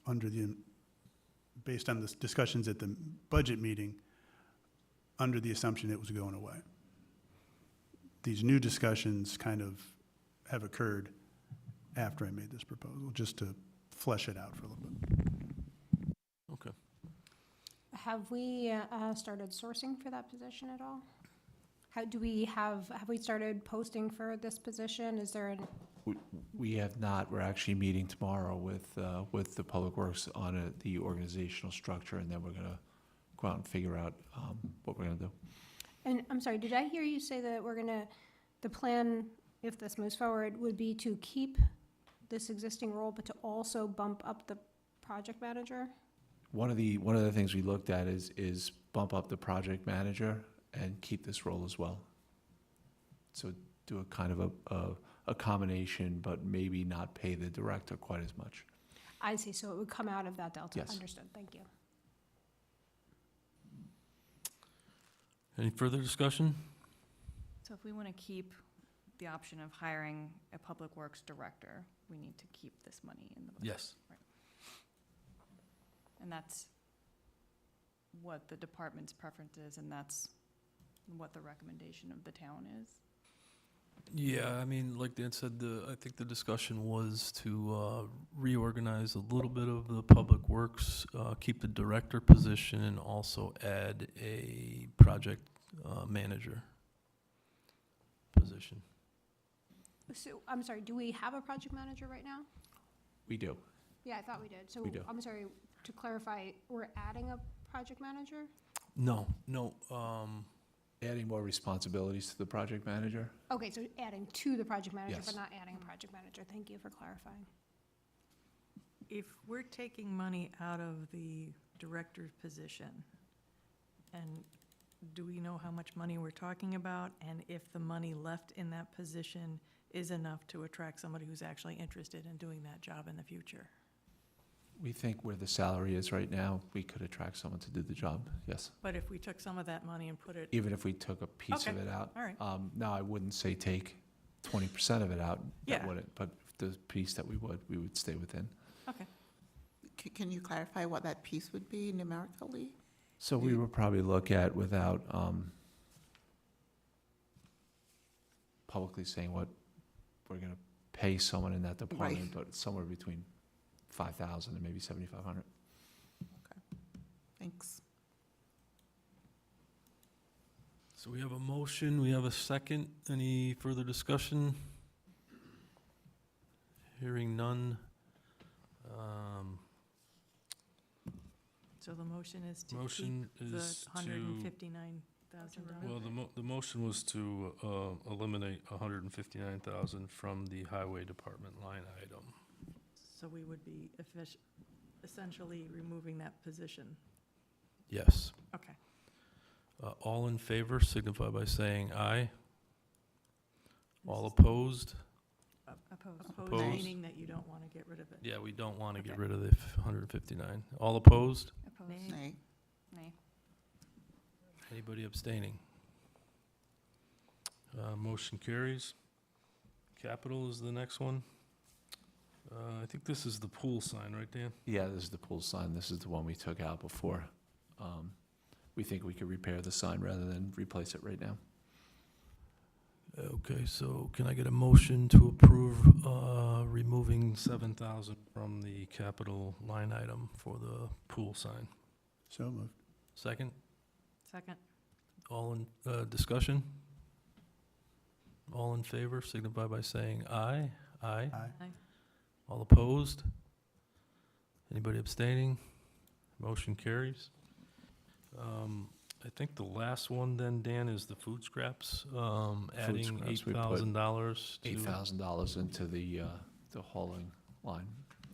based on the discussions at the budget meeting, under the assumption it was going away. These new discussions kind of have occurred after I made this proposal, just to flesh it out for a little bit. Okay. Have we started sourcing for that position at all? Have we started posting for this position? Is there an, We have not. We're actually meeting tomorrow with the Public Works on the organizational structure, and then we're gonna go out and figure out what we're gonna do. and I'm sorry, did I hear you say that the plan, if this moves forward, would be to keep this existing role, but to also bump up the project manager? One of the things we looked at is bump up the project manager and keep this role as well. So do a kind of a combination, but maybe not pay the director quite as much. I see, so it would come out of that delta. Yes. Understood, thank you. Any further discussion? So if we want to keep the option of hiring a public works director, we need to keep this money in the budget. Yes. And that's what the department's preference is, and that's what the recommendation of the town is. Yeah, I mean, like Dan said, I think the discussion was to reorganize a little bit of the public works, keep the director position, and also add a project manager position. So, I'm sorry, do we have a project manager right now? We do. Yeah, I thought we did. So, We do. I'm sorry, to clarify, we're adding a project manager? No. Adding more responsibilities to the project manager. Okay, so adding to the project manager, Yes. but not adding a project manager. Thank you for clarifying. If we're taking money out of the director's position, and do we know how much money we're talking about? And if the money left in that position is enough to attract somebody who's actually interested in doing that job in the future? We think where the salary is right now, we could attract someone to do the job, yes. But if we took some of that money and put it, Even if we took a piece of Okay. it out. all right, No, I wouldn't say take 20% of it out. That Yeah. wouldn't, but the piece that we would stay within. okay. Can you clarify what that piece would be numerically? So we would probably look at, without publicly saying what we're gonna pay someone in that department, but somewhere between 5,000 and maybe 7,500. Thanks. So we have a motion, we have a second. Any further discussion? Hearing none. So the motion is to keep Motion the is to, $159,000. well, the motion was to eliminate 159,000 from the highway department line item. So we would be essentially removing that position. Yes. Okay. All in favor signify by saying aye. All opposed? Opposed. Opposed, Opposed? meaning that you don't want to get rid of it. Yeah, we don't want to get Okay. rid of the 159. All opposed? Opposed. Nay. Nay. Nay. Anybody abstaining? Motion carries. Capital is the next one. I think this is the pool sign, right, Dan? Yeah, this is the pool sign. This is the one we took out before. We think we could repair the sign rather than replace it right now. Okay, so can I get a motion to approve removing 7,000 from the capital line item for the pool sign? So moved. Second? Second. All in, discussion? All in favor signify by saying aye. Aye. Aye. All opposed? Anybody abstaining? Motion carries. I think the last one then, Dan, is the food scraps, adding scraps, we put $8,000 to. $8,000 into the hauling line.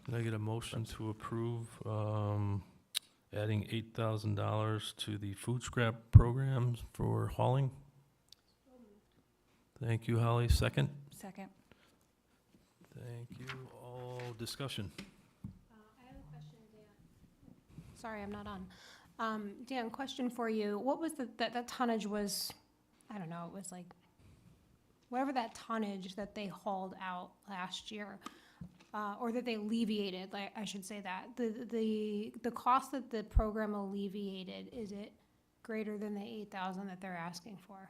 Can I get a motion to approve, adding $8,000 to the food scrap programs for hauling? Thank you, Holly. Second? Second. Thank you. All discussion. I have a question, Dan. Sorry, I'm not on. Dan, question for you. What was that tonnage was, I don't know, it was like, whatever that tonnage that they hauled out last year, or that they alleviated, like, I should say that, the cost that the program alleviated, is it greater than the 8,000 that they're asking for?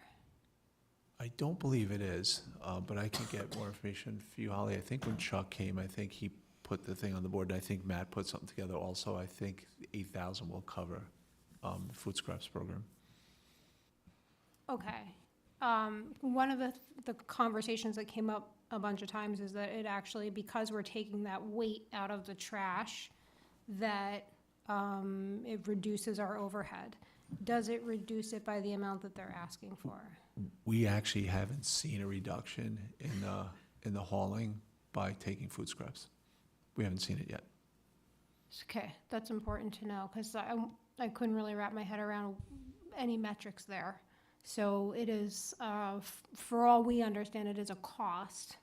I don't believe it is, but I can get more information for you, Holly. I think when Chuck came, I think he put the thing on the board, and I think Matt put something together also. I think 8,000 will cover food scraps program. Okay. One of the conversations that came up a bunch of times is that it actually, because we're taking that weight out of the trash, that it reduces our overhead. Does it reduce it by the amount that they're asking for? We actually haven't seen a reduction in the hauling by taking food scraps. We haven't seen it yet. Okay, that's important to know, because I couldn't really wrap my head around any metrics there. So it is, for all we understand, it is a cost,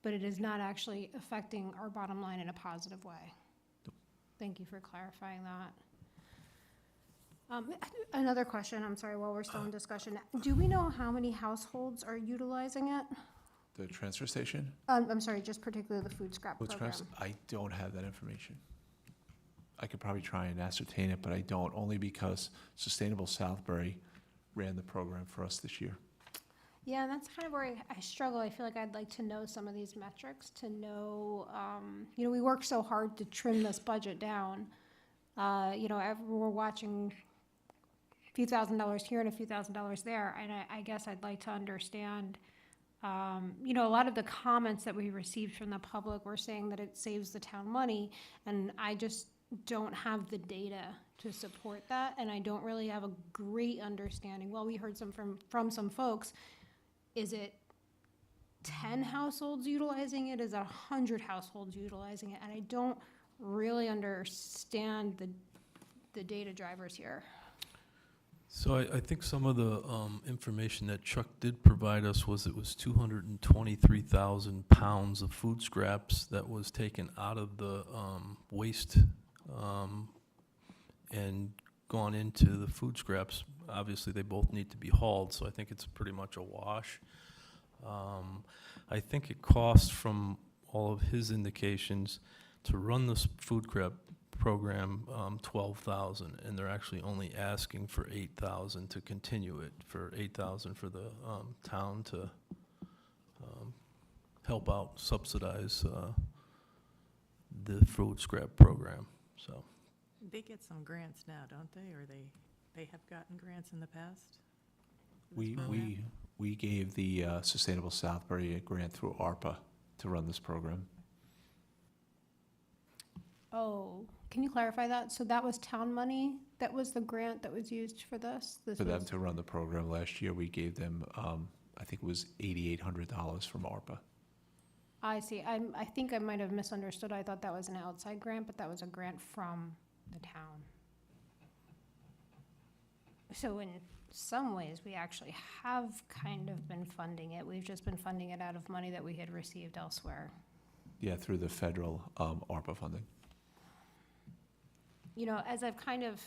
but it is not actually affecting our bottom line in a positive way. Thank you for clarifying that. Another question, I'm sorry, while we're still in discussion. Do we know how many households are utilizing it? The transfer station, I'm sorry, just particularly the food scrap food program. scraps, I don't have that information. I could probably try and ascertain it, but I don't, only because Sustainable Southbury ran the program for us this year. Yeah, and that's kind of where I struggle. I feel like I'd like to know some of these metrics, to know, we work so hard to trim this budget down. We're watching a few $1,000s here and a few $1,000s there, and I guess I'd like to understand, a lot of the comments that we received from the public were saying that it saves the town money, and I just don't have the data to support that, and I don't really have a great understanding. Well, we heard from some folks. Is it 10 households utilizing it? Is it 100 households utilizing it? And I don't really understand the data drivers here. So I think some of the information that Chuck did provide us was it was 223,000 pounds of food scraps that was taken out of the waste and gone into the food scraps. Obviously, they both need to be hauled, so I think it's pretty much a wash. I think it costs, from all of his indications, to run this food scrap program, $12,000, and they're actually only asking for $8,000 to continue it, for $8,000 for the town to help out, subsidize the food scrap program, so. They get some grants now, don't they? Or they have gotten grants in the past? for this We program? we gave the Sustainable Southbury a grant through ARPA to run this program. Oh, can you clarify that? So that was town money? That was the grant that was used for this? For them to run the program last year, we gave them, I think it was $8,800 from ARPA. I see. I think I might have misunderstood. I thought that was an outside grant, but that was a grant from the town. So in some ways, we actually have kind of been funding it. We've just been funding it out of money that we had received elsewhere. Yeah, through the federal ARPA funding. As I've kind of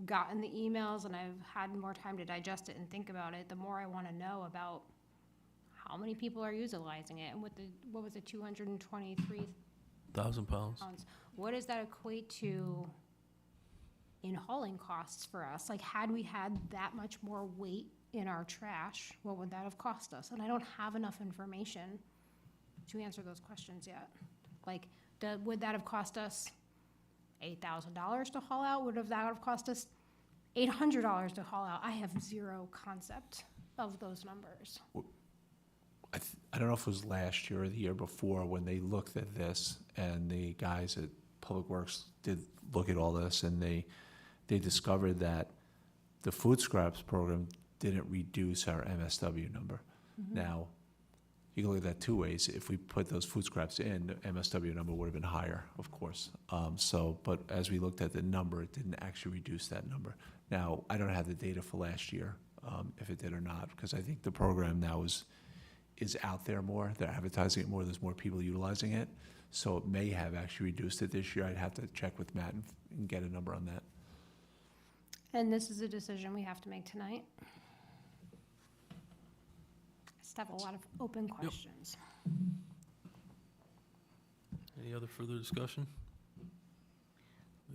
gotten the emails and I've had more time to digest it and think about it, the more I want to know about how many people are utilizing it, and what was it, 223 1,000 pounds. pounds? What does that equate to in hauling costs for us? Like, had we had that much more weight in our trash, what would that have cost us? And I don't have enough information to answer those questions yet. Like, would that have cost us $8,000 to haul out? Would that have cost us $800 to haul out? I have zero concept of those numbers. I don't know if it was last year or the year before when they looked at this, and the guys at Public Works did look at all this, and they discovered that the food scraps program didn't reduce our MSW number. Mm-hmm. Now, you can look at that two ways. If we put those food scraps in, the MSW number would have been higher, of course. But as we looked at the number, it didn't actually reduce that number. Now, I don't have the data for last year, if it did or not, because I think the program now is out there more. They're advertising it more. There's more people utilizing it. So it may have actually reduced it this year. I'd have to check with Matt and get a number on that. And this is a decision we have to make tonight. I just have a lot of open questions. Any other further discussion?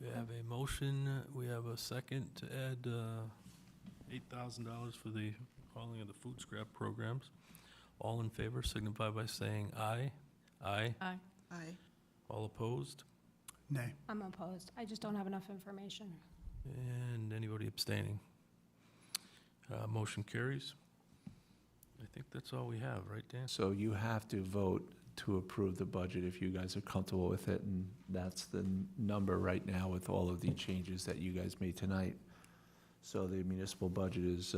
We have a motion, we have a second to add $8,000 for the hauling of the food scrap programs. All in favor signify by saying aye. Aye. Aye. Aye. All opposed? Nay. I'm opposed. I just don't have enough information. And anybody abstaining? Motion carries. I think that's all we have, right, Dan? So you have to vote to approve the budget if you guys are comfortable with it, and that's the number right now with all of the changes that you guys made tonight. So the municipal budget is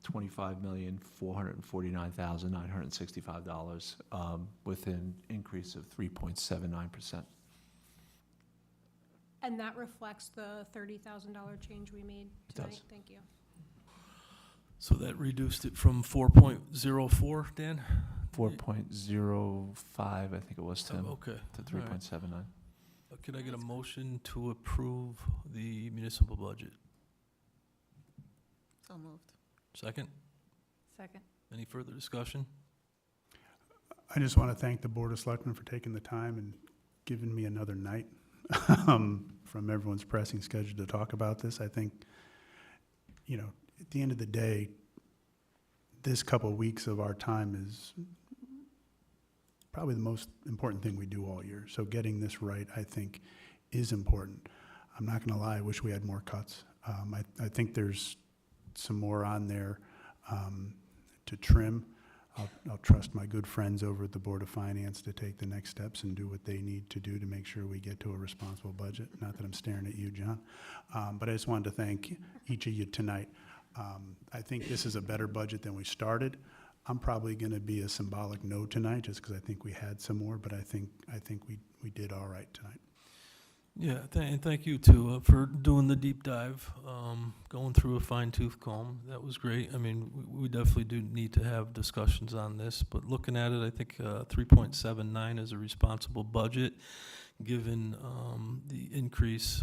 $25,449,965, with an increase of 3.79%. And that reflects the $30,000 change we made It tonight? does. Thank you. So that reduced it from 4.04, Dan? 4.05, I think it was, Tim, Okay. to 3.79. Can I get a motion to approve the municipal budget? So moved. Second? Second. Any further discussion? I just want to thank the Board of Selectmen for taking the time and giving me another night from everyone's pressing schedule to talk about this. I think, you know, at the end of the day, this couple of weeks of our time is probably the most important thing we do all year. So getting this right, I think, is important. I'm not going to lie, I wish we had more cuts. I think there's some more on there to trim. I'll trust my good friends over at the Board of Finance to take the next steps and do what they need to do to make sure we get to a responsible budget. Not that I'm staring at you, John. But I just wanted to thank each of you tonight. I think this is a better budget than we started. I'm probably going to be a symbolic no tonight, just because I think we had some more, but I think we did all right tonight. Yeah, and thank you too for doing the deep dive, going through a fine tooth comb. That was great. I mean, we definitely do need to have discussions on this, but looking at it, I think 3.79 is a responsible budget, given the increase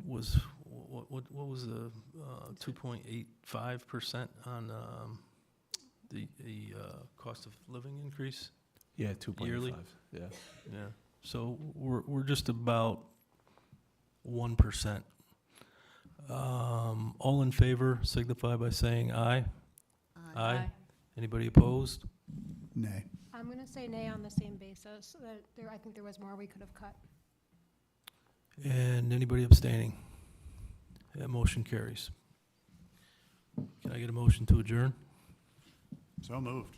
was, what was the 2.85% on the cost of living increase? Yeah, 2.5. Yearly? Yeah. Yeah, so we're just about 1%. All in favor signify by saying aye. Aye. Anybody opposed? Nay. I'm going to say nay on the same basis, that I think there was more we could have cut. And anybody abstaining? That motion carries. Can I get a motion to adjourn? So moved.